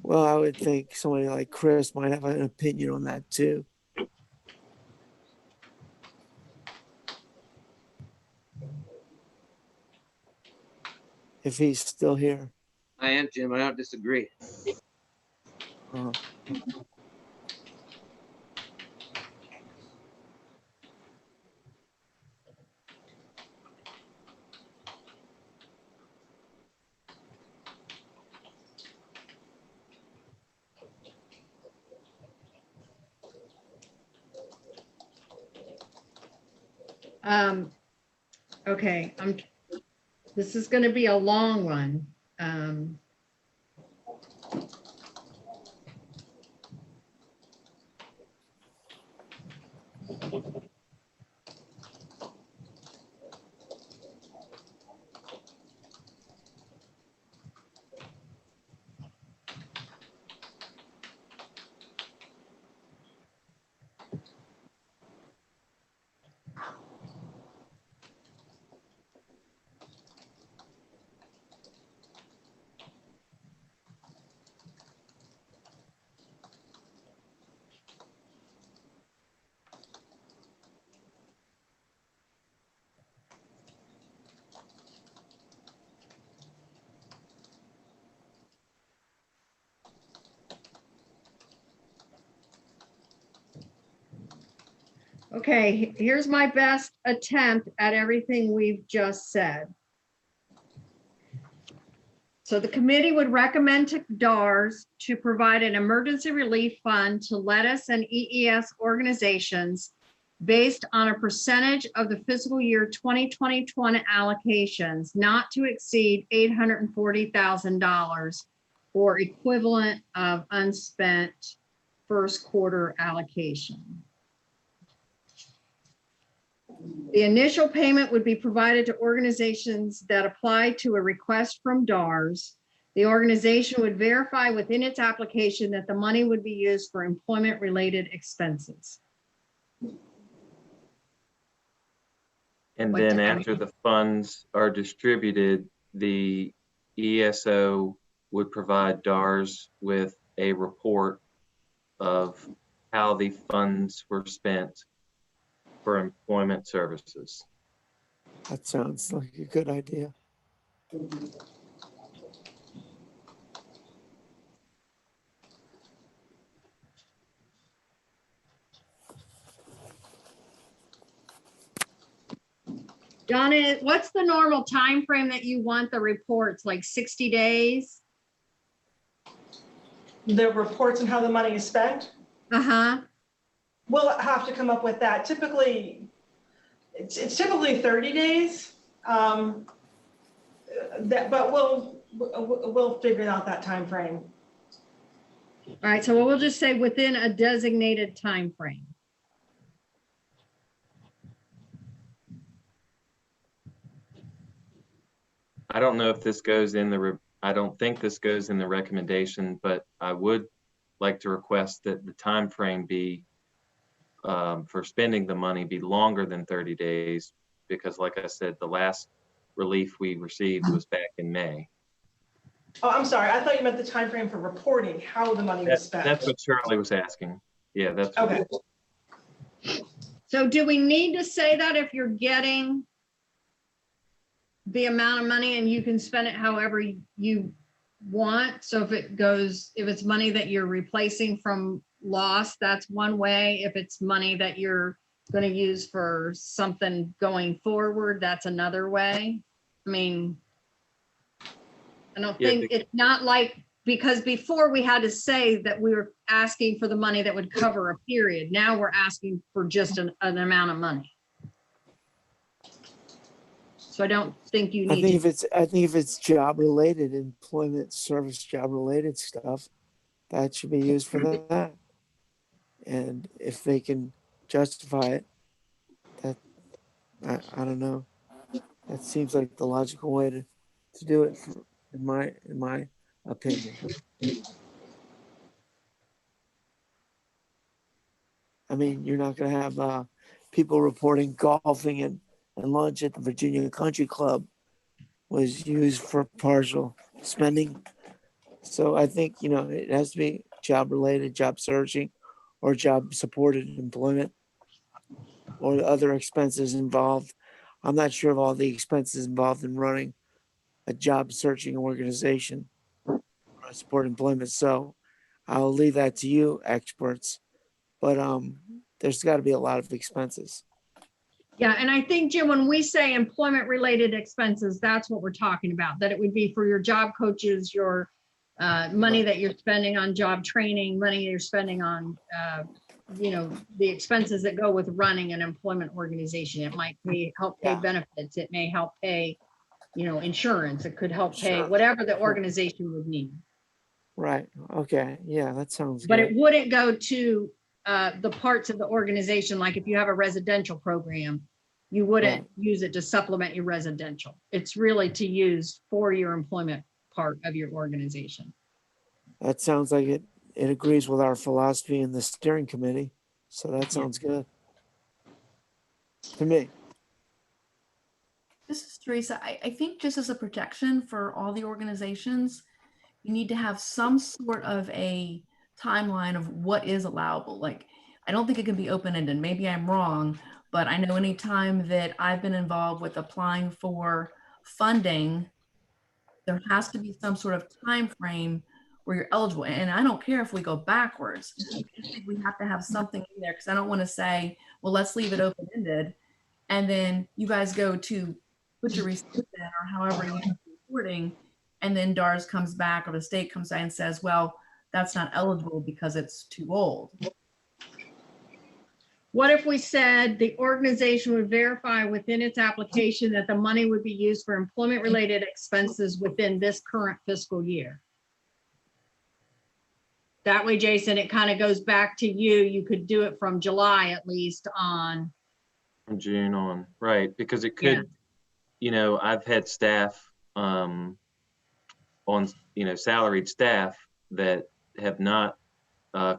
Well, I would think somebody like Chris might have an opinion on that too. If he's still here. I am, Jim. I don't disagree. Okay, this is going to be a long one. Okay, here's my best attempt at everything we've just said. So the committee would recommend to DARS to provide an emergency relief fund to lettuce and EES organizations based on a percentage of the fiscal year 2020 allocations not to exceed $840,000 or equivalent of unspent first quarter allocation. The initial payment would be provided to organizations that apply to a request from DARS. The organization would verify within its application that the money would be used for employment-related expenses. And What then time? after the funds are distributed, the ESO would provide DARS with a report of how the funds were spent for employment services. That sounds like a good idea. Donna, what's the normal time frame that you want the reports, like 60 days? The reports and how the money is spent, Uh-huh. we'll have to come up with that. Typically, it's typically 30 days. But we'll figure out that time frame. All right, so we'll just say within a designated time frame. I don't know if this goes in the, I don't think this goes in the recommendation, but I would like to request that the time frame be for spending the money be longer than 30 days, because like I said, the last relief we received was back in May. Oh, I'm sorry. I thought you meant the time frame for reporting how the money was spent. That's what Shirley was asking. Yeah, that's okay. So do we need to say that if you're getting the amount of money and you can spend it however you want? So if it's money that you're replacing from loss, that's one way. If it's money that you're going to use for something going forward, that's another way. I mean, I don't think it's not like, because before we had to say that we were asking for the money that would cover a period. Now we're asking for just an amount of money. So I don't think you need I think if it's job related, employment service job related stuff, that should be used for that. And if they can justify it, that I don't know. That seems like the logical way to do it, in my opinion. I mean, you're not going to have people reporting golfing and lunch at the Virginia Country Club was used for partial spending. So I think, it has to be job related, job searching, or job supported employment, or the other expenses involved. I'm not sure of all the expenses involved in running a job searching organization or support employment. So I'll leave that to you experts, but there's got to be a lot of expenses. Yeah, and I think, Jim, when we say employment related expenses, that's what we're talking about, that it would be for your job coaches, your money that you're spending on job training, money you're spending on, the expenses that go with running an employment organization. It might help pay benefits. It may help pay, insurance. It could help pay whatever the organization would need. Right. Okay. Yeah, that sounds good. But it wouldn't go to the parts of the organization, like if you have a residential program, you wouldn't use it to supplement your residential. It's really to use for your employment part of your organization. That sounds like it agrees with our philosophy in the steering committee. So that sounds good to me. This is Teresa. I think just as a protection for all the organizations, you need to have some sort of a timeline of what is allowable. Like, I don't think it can be open-ended. Maybe I'm wrong, but I know anytime that I've been involved with applying for funding, there has to be some sort of time frame where you're eligible. And I don't care if we go backwards. I think we have to have something in there, because I don't want to say, well, let's leave it open-ended, and then you guys go to put your receipt in or however you do reporting, and then DARS comes back or the state comes back and says, well, that's not eligible because it's too old. What if we said the organization would verify within its application that the money would be used for employment related expenses within this current fiscal year? That way, Jason, it kind of goes back to you. You could do it from July at least on. From June on, right? Because it could, I've had staff on, salaried staff that have not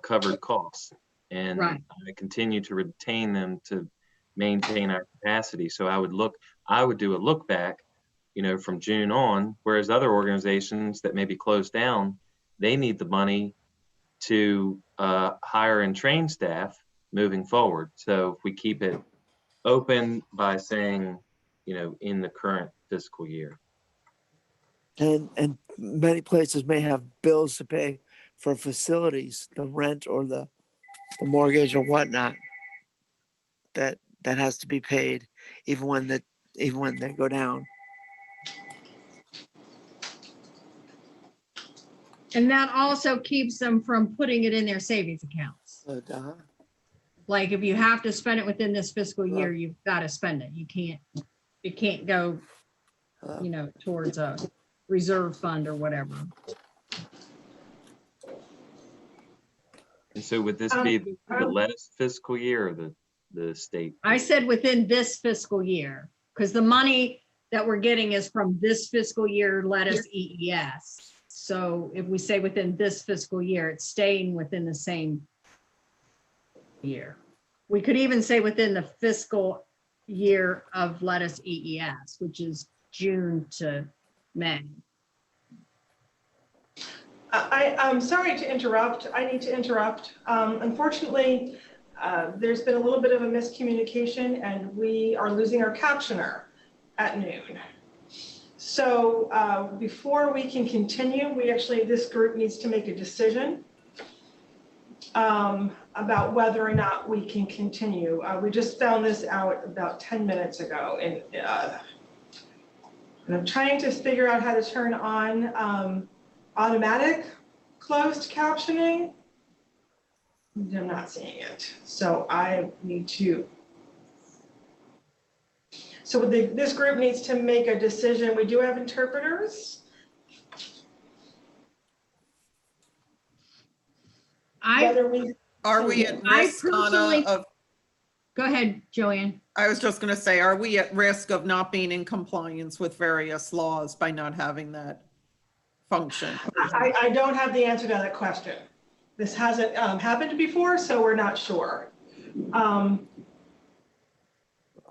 covered costs. And I continue to retain them to maintain our capacity. So I would do a look back, from June on, whereas other organizations that may be closed down, they need the money to hire and train staff moving forward. So if we keep it open by saying, in the current fiscal year. And many places may have bills to pay for facilities, the rent or the mortgage or whatnot. That has to be paid even when they go down. And that also keeps them from putting it in their savings accounts. Like if you have to spend it within this fiscal year, you've got to spend it. It can't go, towards a reserve fund or whatever. And so would this be the Lettuce fiscal year or the state? I said within this fiscal year, because the money that we're getting is from this fiscal year Lettuce EES. So if we say within this fiscal year, it's staying within the same year. We could even say within the fiscal year of Lettuce EES, which is June to May. I'm sorry to interrupt. I need to interrupt. Unfortunately, there's been a little bit of a miscommunication and we are losing our captioner at noon. So before we can continue, this group needs to make a decision about whether or not we can continue. We just found this out about 10 minutes ago and I'm trying to figure out how to turn on automatic closed captioning. I'm not seeing it. So I need to. So this group needs to make a decision. We do have interpreters. Are we at risk, Donna, of? Go ahead, Joanne. I was just going to say, are we at risk of not being in compliance with various laws by not having that function? I don't have the answer to that question. This hasn't happened before, so we're not sure.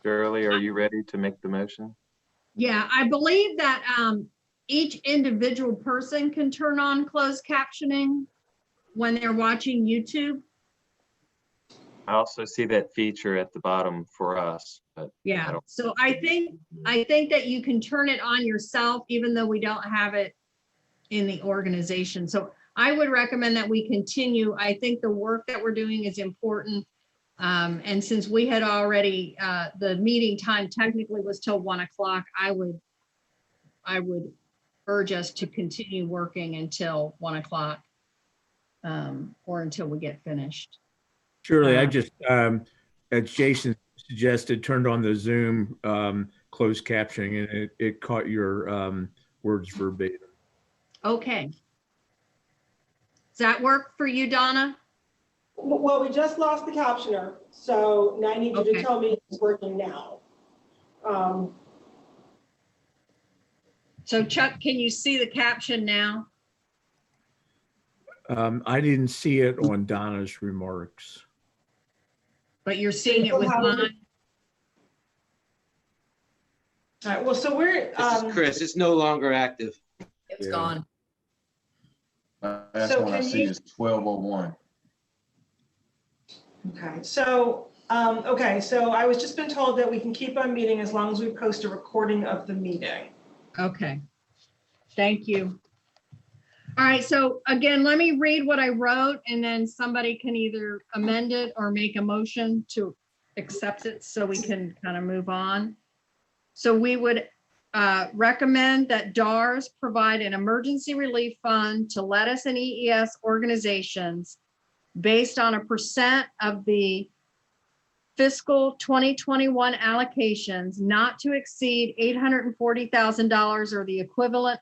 Shirley, are you ready to make the motion? Yeah, I believe that each individual person can turn on closed captioning when they're watching YouTube. I also see that feature at the bottom for us, but yeah. So I think that you can turn it on yourself, even though we don't have it in the organization. So I would recommend that we continue. I think the work that we're doing is important. And since we had already, the meeting time technically was till 1 o'clock, I would urge us to continue working until 1 o'clock or until we get finished. Surely, I just, as Jason suggested, turned on the Zoom closed captioning and it caught your words verbatim. Okay. Does that work for you, Donna? Well, we just lost the captioner, so now I need you to tell me it's working now. So Chuck, can you see the caption now? I didn't see it on Donna's remarks. But you're seeing it with mine? All right, well, so we're. This is Chris, it's no longer active. It's gone. That's what I see is 12:01. Okay, so I was just been told that we can keep on meeting as long as we post a recording of the meeting. Okay, thank you. All right, so again, let me read what I wrote and then somebody can either amend it or make a motion to accept it so we can kind of move on. So we would recommend that DARS provide an emergency relief fund to Lettuce and EES organizations based on a % of the fiscal 2021 allocations not to exceed $840,000 or the equivalent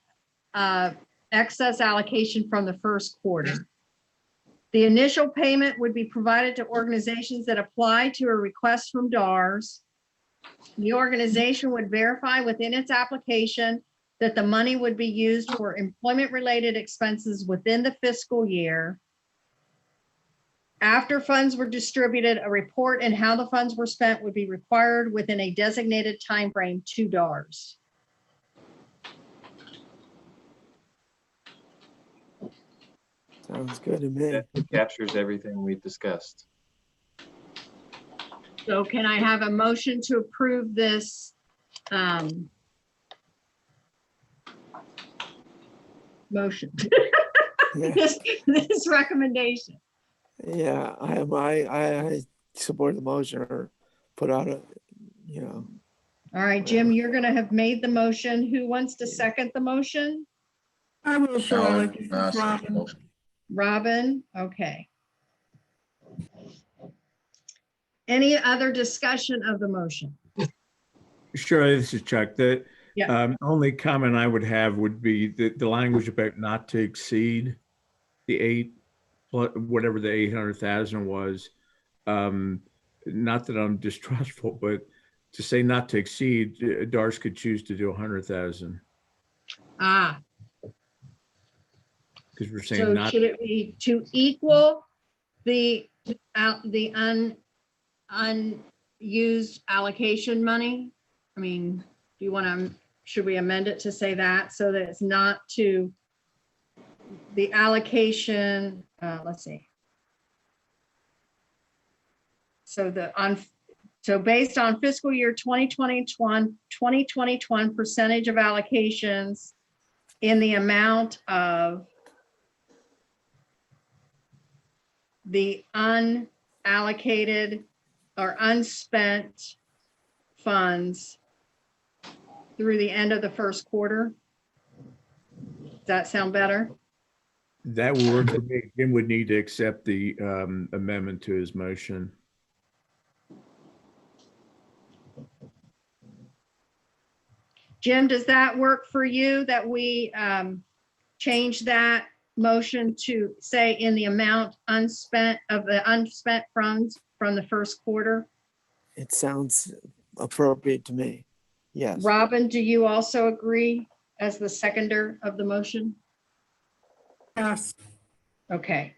excess allocation from the first quarter. The initial payment would be provided to organizations that apply to a request from DARS. The organization would verify within its application that the money would be used for employment-related expenses within the fiscal year. After funds were distributed, a report and how the funds were spent would be required within a designated time frame to DARS. Sounds good to me. That captures everything we've discussed. So can I have a motion to approve this motion? This recommendation? Yeah, I support the motion or put out a, All right, Jim, you're gonna have made the motion. Who wants to second the motion? I will, Shirley. Alan, I second the motion. Robin, okay. Any other discussion of the motion? Sure, this is Chuck. The Yeah. only comment I would have would be the language about not to exceed the whatever the 800,000 was. Not that I'm distrustful, but to say not to exceed, DARS could choose to do 100,000 Ah, because we're saying so not. should it be to equal the unused allocation money? I mean, do you want to, should we amend it to say that so that it's not to the allocation, let's see. So so based on fiscal year 2021 percentage of allocations in the amount of the unallocated or unspent funds through the end of the first quarter. Does that sound better? That would work for me. Jim would need to accept the amendment to his motion. Jim, does that work for you that we change that motion to say in the amount unspent of the unspent funds from the first quarter? it sounds appropriate to me. Yes. Robin, do you also agree as the seconder of the motion? Yes. Okay,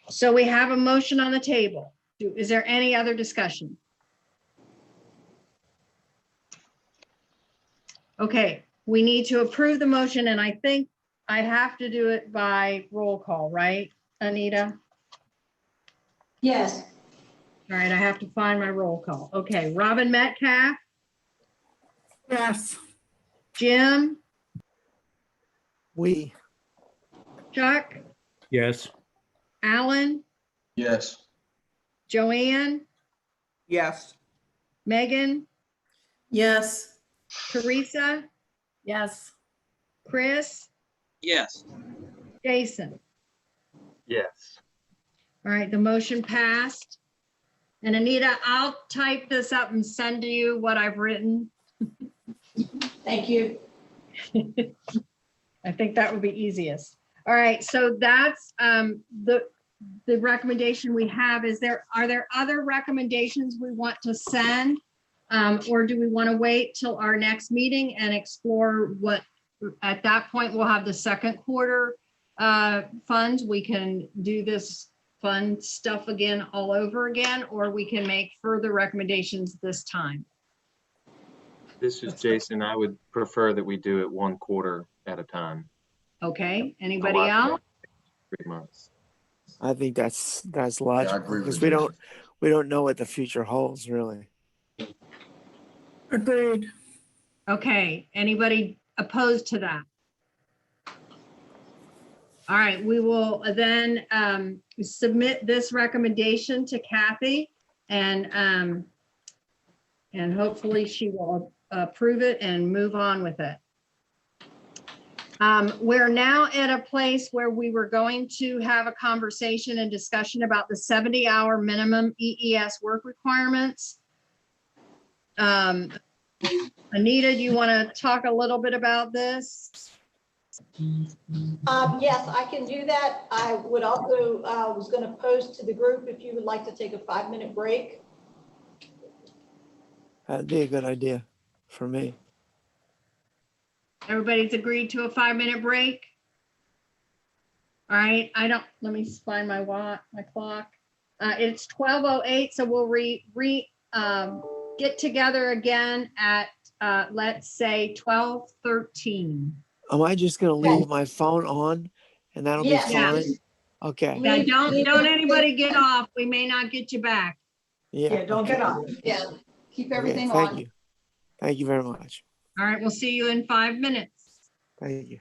so we have a motion on the table. Is there any other discussion? Okay, we need to approve the motion, and I think I have to do it by roll call, right, Anita? Yes. All right, I have to find my roll call. Okay, Robin Metcalf, Yes. Jim, Chuck, Yes. Alan, Yes. Joanne, Yes. Megan, Yes. Teresa, Yes. Chris, Yes. Jason. Yes. All right, the motion passed. And Anita, I'll type this up and send to you what I've written. Thank you. I think that would be easiest. All right, so that's the recommendation we have. Are there other recommendations we want to send? Or do we want to wait till our next meeting and explore what, at that point, we'll have the second quarter funds. We can do this fun stuff again all over again, or we can make further recommendations this time. This is Jason. I would prefer that we do it 1 quarter at a time. Okay, anybody else? 3 months. I think that's I logical agree because with we don't know what the future holds really. Agreed. Okay, anybody opposed to that? All right, we will then submit this recommendation to Kathy and hopefully she will approve it and move on with it. We're now at a place where we were going to have a conversation and discussion about the 70-hour minimum EES work requirements. Anita, do you want to talk a little bit about this? Yes, I can do that. I would also, was going to post to the group if you would like to take a 5-minute break. That'd be a good idea for me. Everybody's agreed to a 5-minute break? All right, let me find my clock. It's 12:08, so we'll get together again at, let's say 12:13. Am I just gonna leave my phone on and that'll be Yes. fine? Okay. Now, Leave don't it- anybody get off. We may not get you back. Yeah, don't get okay. off. Yeah, keep Okay, everything thank on. you. Thank you very much. All right, we'll see you in 5 minutes. Thank you.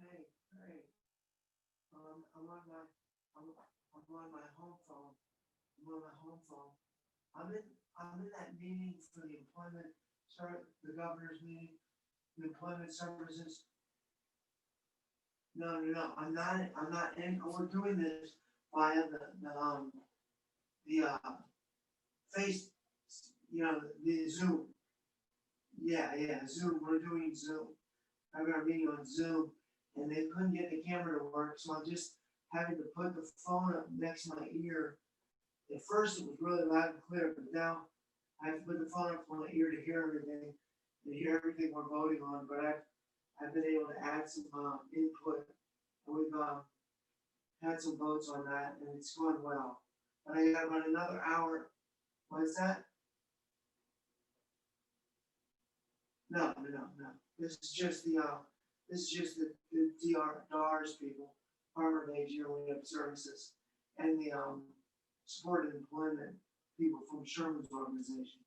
Hey, I'm on my, I'm on my home phone. I'm on my home phone. I'm in that meeting for the employment, the governor's meeting, the employment services. No, I'm not in, we're doing this via the face, the Zoom. Yeah, Zoom, we're doing Zoom. I got a meeting on Zoom and they couldn't get the camera to work, so I'm just having to put the phone up next to my ear. At first it was really loud and clear, but now I have to put the phone up to my ear to hear everything, we're voting on, but I've been able to add some input. And we've had some votes on that and it's going well. But I got about another hour. What is that? No. This is just the DARS people, Department of Age Yearly Up Services, and the supported employment people from Sherman's organization.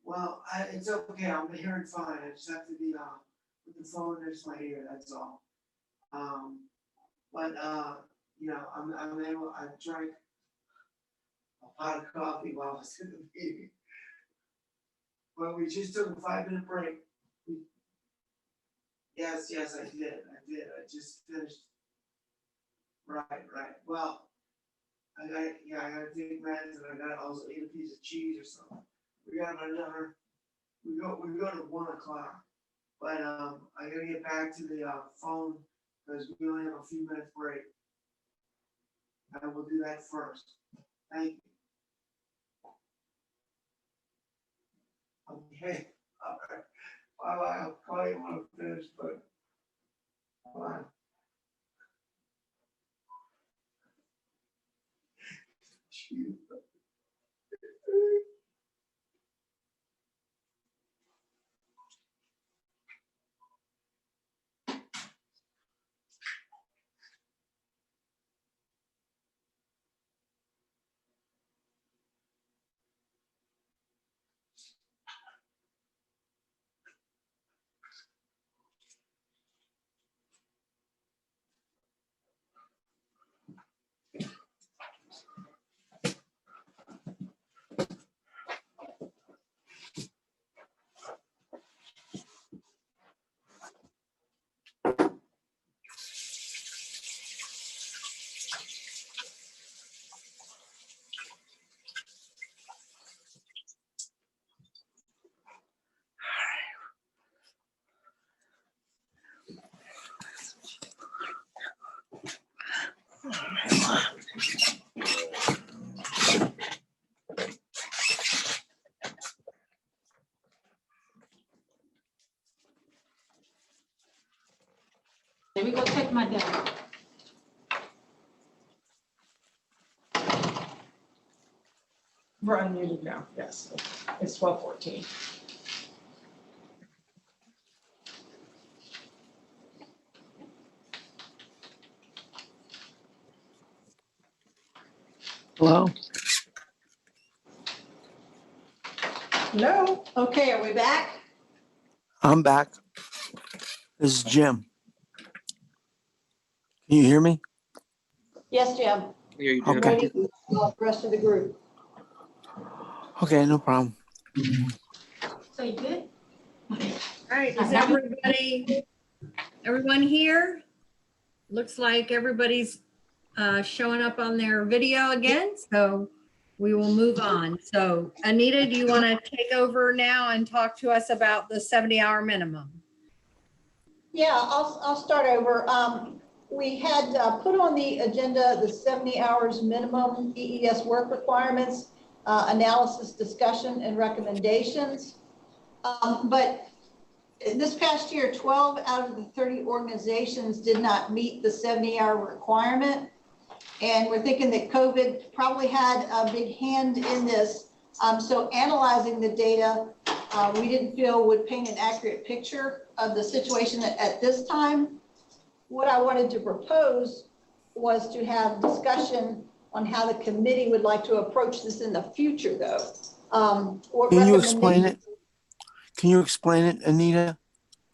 Well, it's okay. I'm hearing fine. I just have to be with the phone next to my ear. That's all. But I'm able. I drank a pot of coffee while I was in the meeting. But we just took a 5-minute break. Yes, I did. I just finished. Right. Well, I gotta take meds and I gotta also eat a piece of cheese or something. We got about another. We go to 1 o'clock. But I gotta get back to the phone because we only have a few minutes break. I will do that first. Thank you. Okay. All right. Bye. I'll call you when I'm finished, but bye. you. Let me go check my data. We're unmuted now, yes. It's 12:14. Hello? No. Okay, are we back? I'm back. This is Jim. Can you hear me? Yes, Jim. Here you Okay. Ready for the rest of the group. Okay, no problem. So you good? All right, is everyone here? Looks like everybody's showing up on their video again, so we will move on. So Anita, do you want to take over now and talk to us about the 70-hour minimum? Yeah, I'll start over. We had put on the agenda the 70 hours minimum EES work requirements, analysis, discussion, and recommendations. But this past year, 12 out of the 30 organizations did not meet the 70-hour requirement. And we're thinking that COVID probably had a big hand in this. So analyzing the data, we didn't feel would paint an accurate picture of the situation at this time. What I wanted to propose was to have discussion on how the committee would like to approach this in the future, though. Can you explain it? Can you explain it, Anita,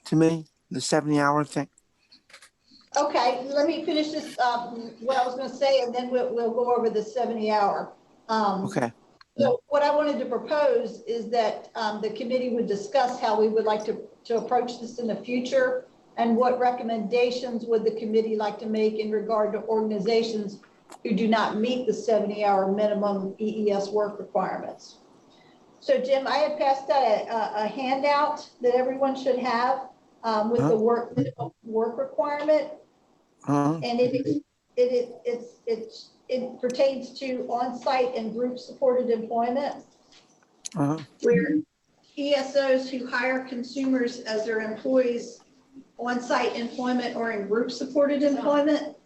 to me, the 70-hour thing? Okay, let me finish this, what I was going to say, and then we'll go over the 70-hour. Okay. So what I wanted to propose is that the committee would discuss how we would like to approach this in the future, and what recommendations would the committee like to make in regard to organizations who do not meet the 70-hour minimum EES work requirements. So Jim, I had passed out a handout that everyone should have with the work requirement. And it pertains to on-site and group-supported employment, where ESOs who hire consumers as their employees on-site employment or in group-supported employment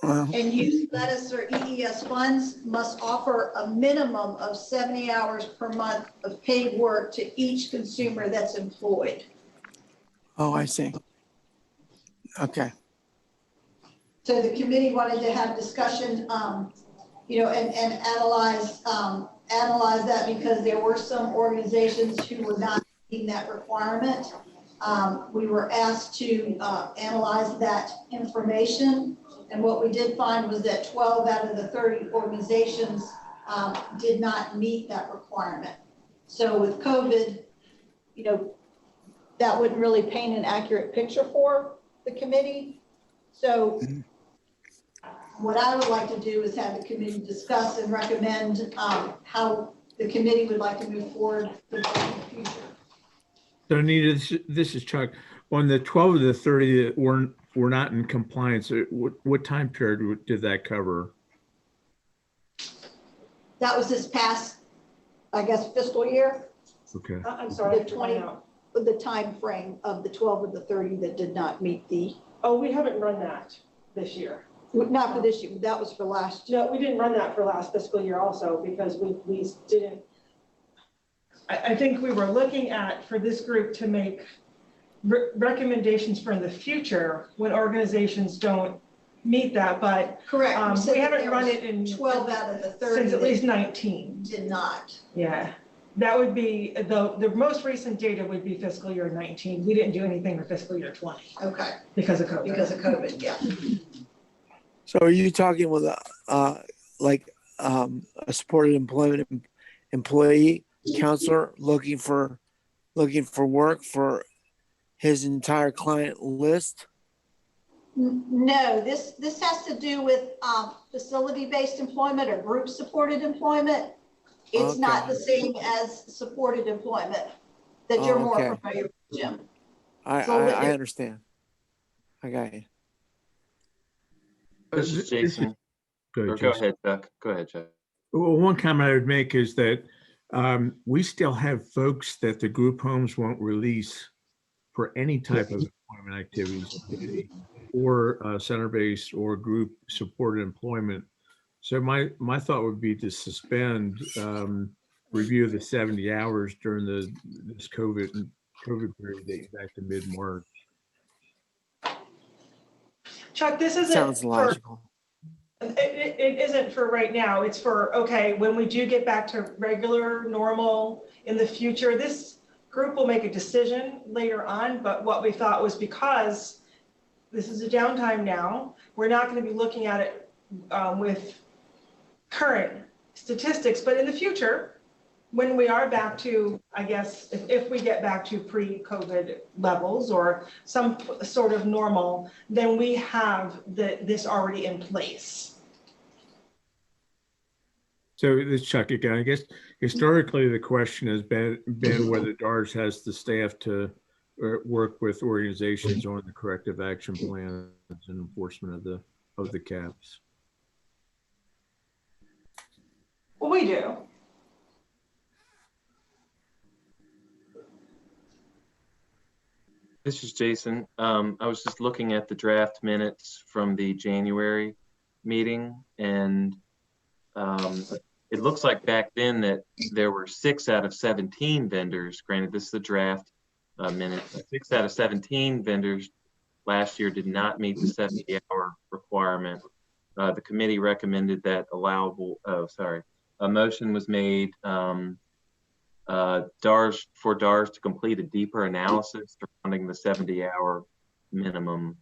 and use lettuce or EES funds must offer a minimum of 70 hours per month of paid work to each consumer that's employed. Oh, I see. Okay. So the committee wanted to have discussion, you know, and analyze that, because there were some organizations who were not meeting that requirement. We were asked to analyze that information, and what we did find was that 12 out of the 30 organizations did not meet that requirement. So with COVID, you know, that wouldn't really paint an accurate picture for the committee. So what I would like to do is have the committee discuss and recommend how the committee would like to move forward with that in the future. So Anita, this is Chuck. On the 12 of the 30 that were not in compliance, what time period did that cover? That was this past, I guess, fiscal year. Okay. I'm sorry. The time frame of the 12 of the 30 that did not meet the. Oh, we haven't run that this year. Not for this year, that was for last year. No, we didn't run that for last fiscal year also because we didn't. I think we were looking at, for this group to make recommendations for the future when organizations don't meet that, but Correct. You said we that haven't there run was it in 12 out of the 30 since at least that 19. did not. Yeah, that would be, the most recent data would be fiscal year 19. We didn't do anything for fiscal year 20 Okay, because of COVID. because of COVID, yeah. So are you talking with a supported employment employee counselor looking for work for his entire client list? No, this has to do with facility-based employment or group-supported employment. It's not the same as supported employment that you're more familiar with, Jim. I understand. I got you. This is Jason. Go ahead, Chuck. Go ahead, Chuck. Well, one comment I would make is that we still have folks that the group homes won't release for any type of employment activities or center-based or group supported employment. So my thought would be to suspend review of the 70 hours during this COVID period dating back to mid-March. Chuck, this isn't Sounds logical. It isn't for right now. It's for, okay, when we do get back to regular, normal in the future, this group will make a decision later on. But what we thought was, because this is a downtime now, we're not going to be looking at it with current statistics. But in the future, when we are back to, I guess, if we get back to pre-COVID levels or some sort of normal, then we have this already in place. So this Chuck again, I guess historically the question has been whether DARS has the staff to work with organizations on the corrective action plans and enforcement of the caps. Well, we do. This is Jason. I was just looking at the draft minutes from the January meeting, and it looks like back then that there were 6 out of 17 vendors. Granted, this is the draft minute. 6 out of 17 vendors last year did not meet the 70-hour requirement. The committee recommended that a motion was made for DARS to complete a deeper analysis surrounding the 70-hour minimum.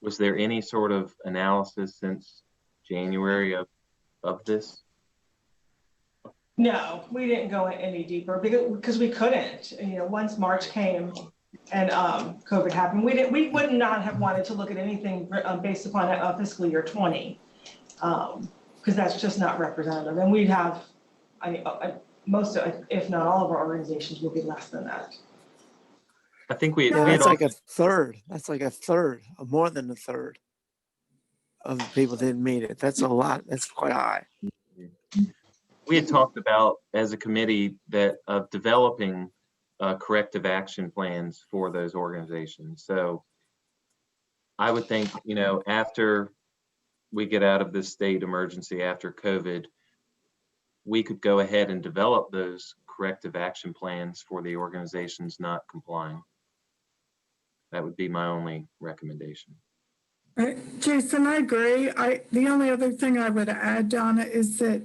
Was there any sort of analysis since January of this? No, we didn't go any deeper because we couldn't. Once March came and COVID happened, we would not have wanted to look at anything based upon fiscal year 20, because that's just not representative. And we'd have, most of, if not all of our organizations will be less than that. I think that's like a third. That's like a third, more than a third of the people didn't meet it. That's a lot. That's quite high. We had talked about, as a committee, that of developing corrective action plans for those organizations. So I would think, after we get out of this state emergency after COVID, we could go ahead and develop those corrective action plans for the organizations not complying. That would be my only recommendation. Jason, I agree. The only other thing I would add, Donna, is that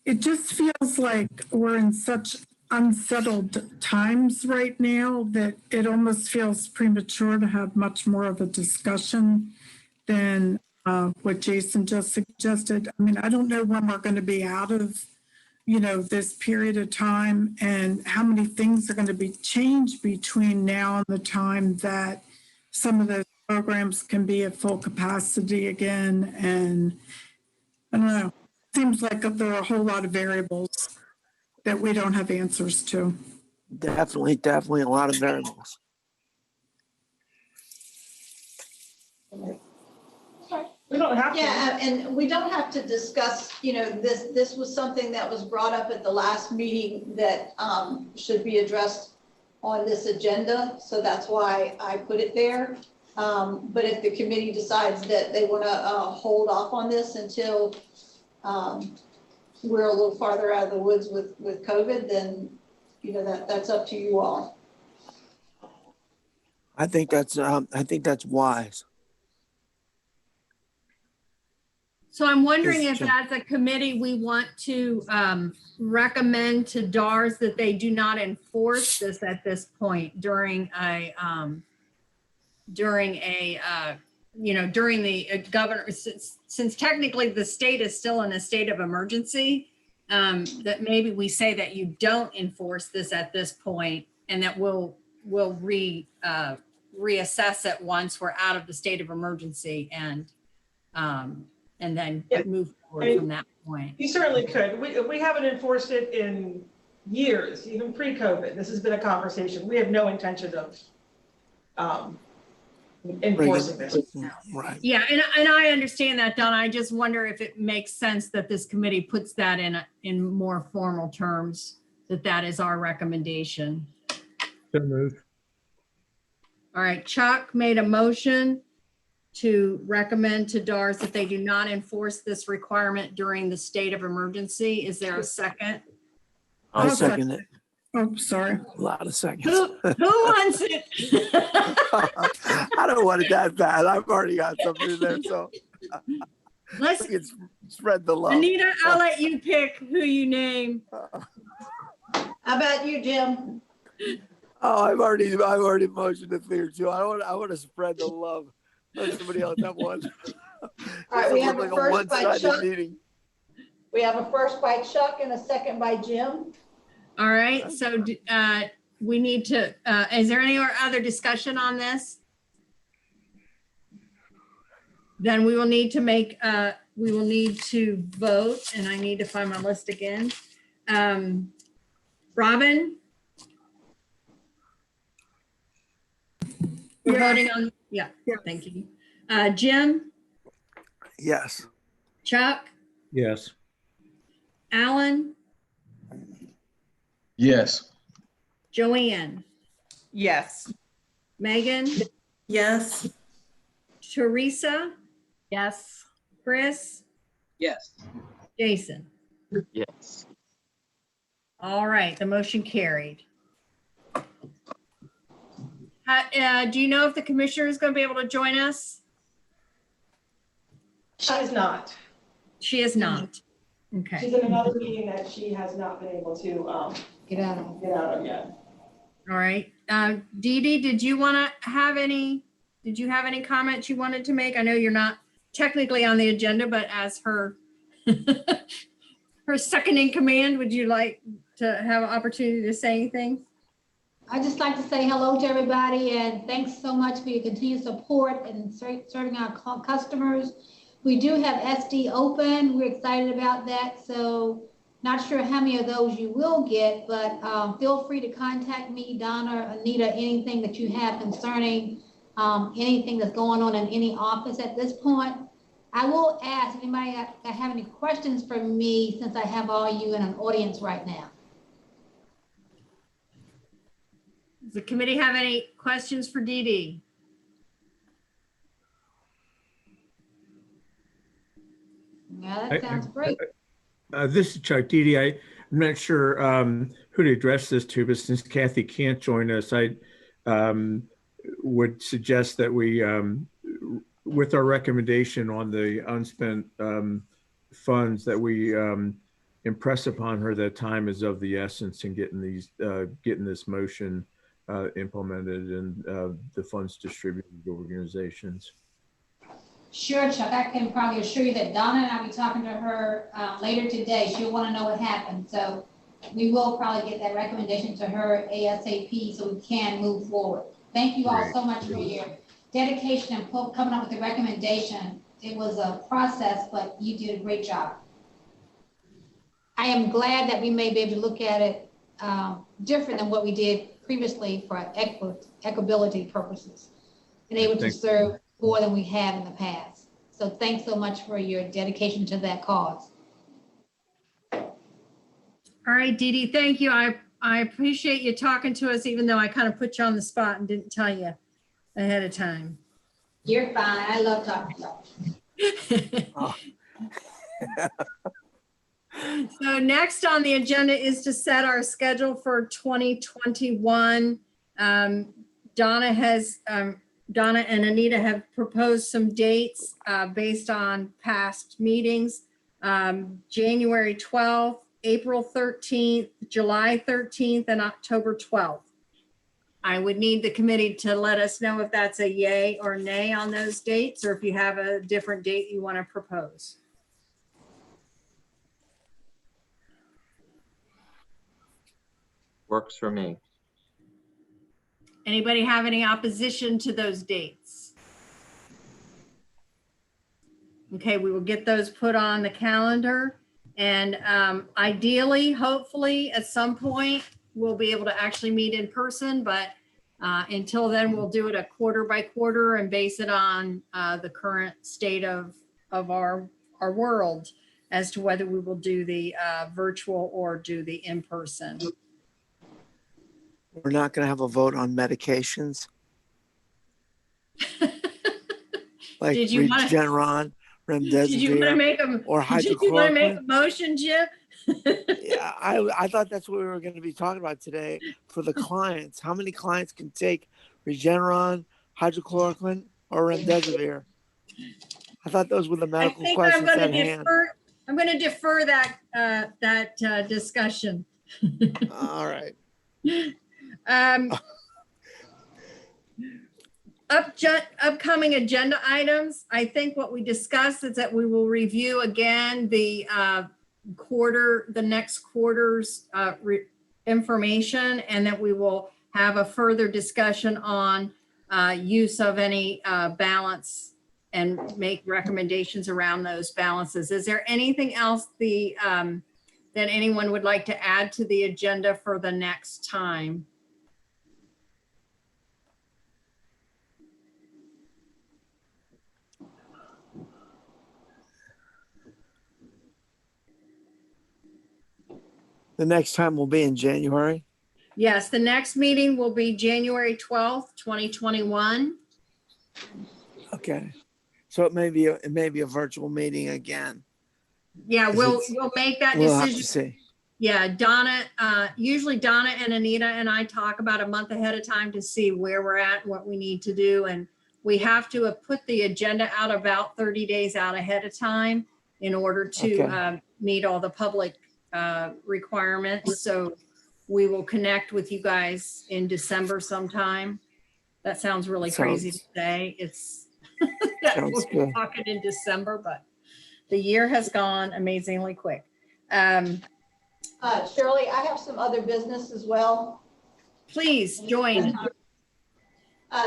it just feels like we're in such unsettled times right now that it almost feels premature to have much more of a discussion than what Jason just suggested. I mean, I don't know when we're going to be out of this period of time and how many things are going to be changed between now and the time that some of those programs can be at full capacity again. And I don't know, it seems like there are a whole lot of variables that we don't have answers to. Definitely a lot of variables. We don't have to. Yeah, and we don't have to discuss, this was something that was brought up at the last meeting that should be addressed on this agenda. So that's why I put it there. But if the committee decides that they want to hold off on this until we're a little farther out of the woods with COVID, then, you know, that's up to you all. I think that's wise. So I'm wondering Yes, if as a committee, we want to recommend to DARS that they do not enforce this at this point during the governor, since technically the state is still in a state of emergency, that maybe we say that you don't enforce this at this point, and that we'll reassess it once we're out of the state of emergency and then move forward from that point. You certainly could. We haven't enforced it in years, even pre-COVID. This has been a conversation. We have no intention of enforcing this. Right. Yeah, and I understand that, Donna. I just wonder if it makes sense that this committee puts that in more formal terms, that is our recommendation. So moved. All right, Chuck made a motion to recommend to DARS that they do not enforce this requirement during the state of emergency. Is there a second? I'll second it. Oh, sorry. A lot of seconds. Who wants it? I don't want it that bad. I've already got something in there, so Let's spread the love. Anita, I'll let you pick who you name. How about you, Jim? Oh, I've already motioned to clear too. I want to spread the love. Let somebody else have one. All right, we have a like first by one-sided Chuck. meeting. We have a first by Chuck and a second by Jim. All right, so we need to, is there any other discussion on this? Then we will need to vote, and I need to find my list again. Robin? We're voting on, yeah, thank you. Jim? Yes. Chuck? Yes. Alan? Yes. Joanne? Yes. Megan? Yes. Teresa? Yes. Chris? Yes. Jason? Yes. All right, the motion carried. Do you know if the commissioner is going to be able to join us? She is not. She is not. Okay. She's in another meeting that she has not been able to Get out of it. get out of yet. All right. Dee Dee, did you have any comments you wanted to make? I know you're not technically on the agenda, but as her her second in command, would you like to have an opportunity to say anything? I'd just like to say hello to everybody and thanks so much for your continued support and serving our customers. We do have SD open. We're excited about that. So not sure how many of those you will get, but feel free to contact me, Donna, Anita, anything that you have concerning anything that's going on in any office at this point. I will ask if anybody have any questions for me since I have all you in an audience right now. Does the committee have any questions for Dee Dee? Yeah, that sounds great. This is Chuck. Dee Dee, I'm not sure who to address this to, but since Kathy can't join us, I would suggest that we, with our recommendation on the unspent funds, that we impress upon her that time is of the essence in getting this motion implemented and the funds distributed to organizations. Sure, Chuck, I can probably assure you that Donna and I will be talking to her later today. She'll want to know what happened. So we will probably get that recommendation to her ASAP so we can move forward. Thank you all so much for your dedication and coming up with the recommendation. It was a process, but you did a great job. I am glad that we may be able to look at it different than what we did previously for equability purposes and able to serve more than we have in the past. So thanks so much for your dedication to that cause. All right, Dee Dee, thank you. I appreciate you talking to us, even though I kind of put you on the spot and didn't tell you ahead of time. You're fine. I love talking about it. Oh, So next on the agenda is to set our schedule for 2021. Donna and Anita have proposed some dates based on past meetings. January 12th, April 13th, July 13th, and October 12th. I would need the committee to let us know if that's a yay or nay on those dates, or if you have a different date you want to propose. Works for me. Anybody have any opposition to those dates? Okay, we will get those put on the calendar. And ideally, hopefully, at some point, we'll be able to actually meet in person. But until then, we'll do it a quarter by quarter and base it on the current state of our world as to whether we will do the virtual or do the in-person. we're not going to have a vote on medications. Like Did you wanna- Regeneron, Did you want to remdesivir, make a or Did you want to make a hydrochloroquine. motion, Jim? Yeah, I thought that's what we were going to be talking about today for the clients. How many clients can take Regeneron, hydrochloroquine, or remdesivir? I thought those were the I medical think I'm questions going at to hand. defer. I'm going to defer that discussion. All right. Upcoming agenda items. I think what we discussed is that we will review again the next quarter's information, and that we will have a further discussion on use of any balance and make recommendations around those balances. Is there anything else that anyone would like to add to the agenda for the next time? The next time will be in January. Yes, the next meeting will be January 12th, 2021. Okay. So it may be a virtual meeting again. Yeah, we'll make that We'll have to decision. see. Yeah, Donna, usually Donna and Anita and I talk about a month ahead of time to see where we're at, what we need to do. And we have to put the agenda out about 30 days out ahead of time in order to meet all the public requirements. So we will connect with you guys in December sometime. That sounds really crazy to say. It's that Sounds we're good. talking in December, but the year has gone amazingly quick. Shirley, I have some other business as well. Please join.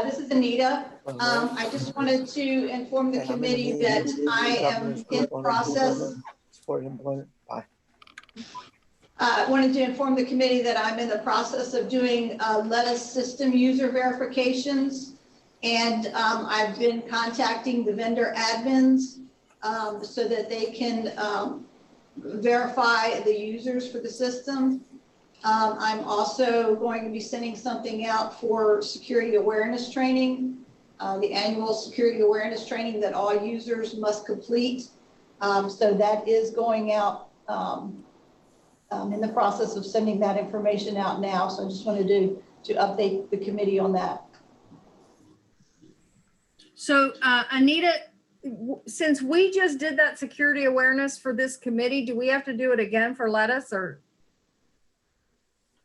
This is Anita. I just wanted to inform the committee that I am in process. Wanted to inform the committee that I'm in the process of doing lettuce system user verifications. And I've been contacting the vendor admins so that they can verify the users for the system. I'm also going to be sending something out for security awareness training, the annual security awareness training that all users must complete. So that is going out in the process of sending that information out now. So I just wanted to update the committee on that. So Anita, since we just did that security awareness for this committee, do we have to do it again for lettuce or?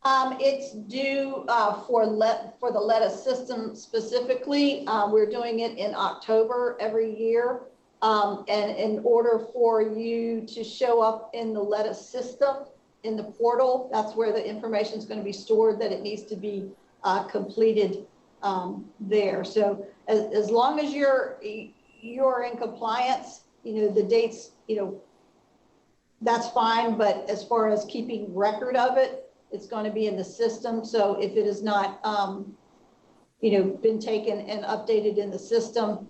It's due for the lettuce system specifically. We're doing it in October every year. And in order for you to show up in the lettuce system, in the portal, that's where the information is going to be stored, that it needs to be completed there. So as long as you're in compliance, the dates, that's fine. But as far as keeping record of it, it's going to be in the system. So if it is not, been taken and updated in the system,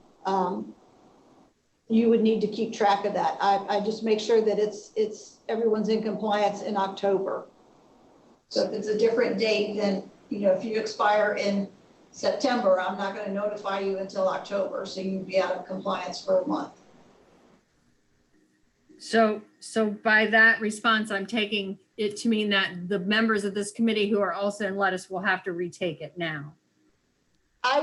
you would need to keep track of that. I just make sure that everyone's in compliance in October. So if it's a different date, then, if you expire in September, I'm not gonna notify you until October, so you'd be out of compliance for a month. So by that response, I'm taking it to mean that the members of this committee who are also in lettuce will have to retake it now. I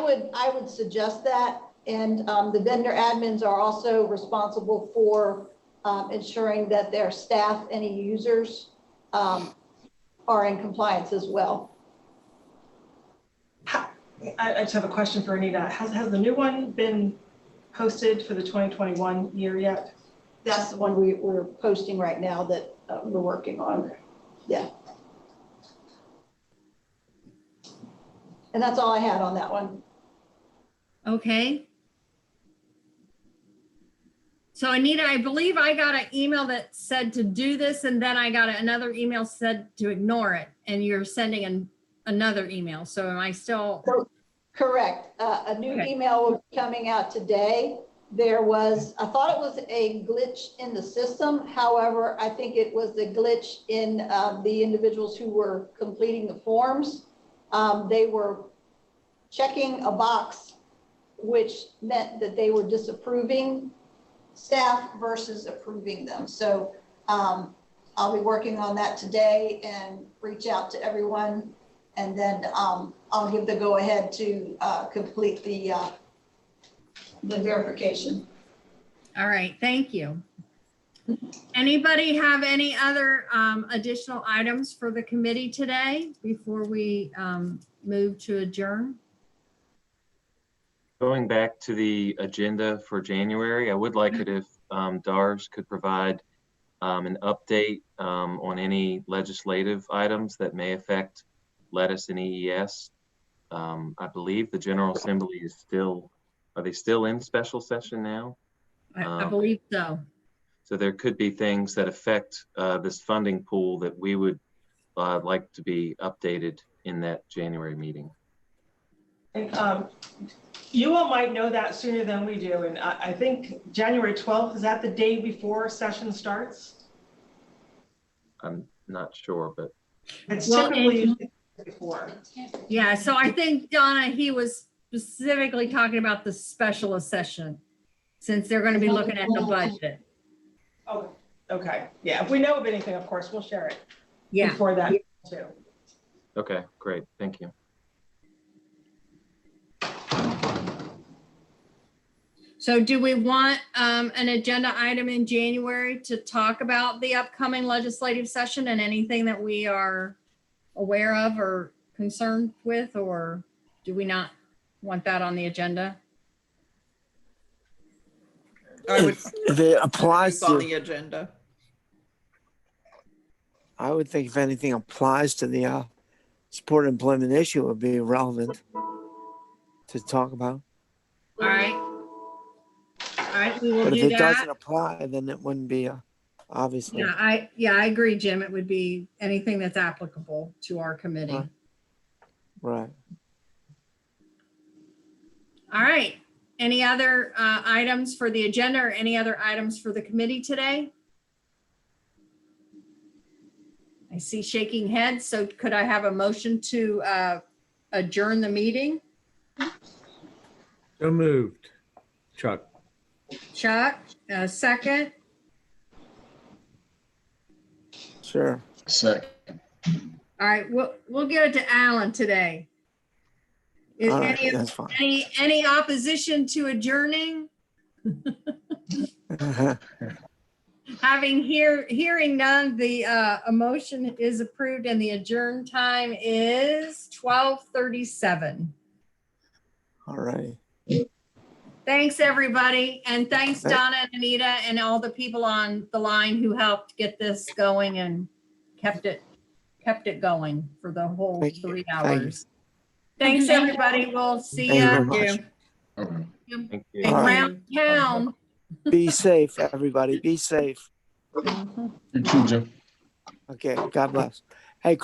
would suggest that, and the vendor admins are also responsible for ensuring that their staff, any users, are in compliance as well. I just have a question for Anita. Has the new one been posted for the 2021 year yet? That's the one we're posting right now that we're working on. Yeah. And that's all I had on that one. Okay. So Anita, I believe I got an email that said to do this, and then I got another email said to ignore it, and you're sending another email. So am I still? Correct. A new email will be coming out today. I thought it was a glitch in the system. However, I think it was a glitch in the individuals who were completing the forms. They were checking a box, which meant that they were disapproving staff versus approving them. So I'll be working on that today and reach out to everyone. And then I'll give the go ahead to complete the verification. All right, thank you. Anybody have any other additional items for the committee today before we move to adjourn? Going back to the agenda for January, I would like it if DARS could provide an update on any legislative items that may affect lettuce and EES. I believe the General Assembly is still, are they still in special session now? I believe so. So there could be things that affect this funding pool that we would like to be updated in that January meeting. And you all might know that sooner than we do. And I think January 12th, is that the day before session starts? I'm not sure, but. It's Well, typically before. Yeah, so I think, Donna, he was specifically talking about the special session, since they're going to be looking at the budget. Oh, okay. Yeah, if we know of anything, of course, we'll share it. Yeah. Before that too. Okay, great. Thank you. So do we want an agenda item in January to talk about the upcoming legislative session and anything that we are aware of or concerned with, or do we not want that on the agenda? I would If it applies on to, the agenda. I would think if anything applies to the support employment issue, it would be relevant to talk about. All right. All right, we will But if do it doesn't that. apply, then it wouldn't be obviously. Yeah, I agree, Jim. It would be anything that's applicable to our committee. Right. All right. Any other items for the agenda or any other items for the committee today? I see shaking heads. So could I have a motion to adjourn the meeting? So moved. Chuck. Chuck, a second. Sure. Second. All right, we'll get it to Alan today. Is All right, that's fine. any opposition to adjourning? Hearing none, the motion is approved and the adjourn time is 12:37. All right. Thanks, everybody. And thanks, Donna and Anita and all the people on the line who helped get this going and kept it going for the whole 3 hours. Thanks, everybody. We'll see Thank you very you. much. Thank you. And round town. Be safe, everybody. Be safe. You too, Jim. Okay. God bless. Hey,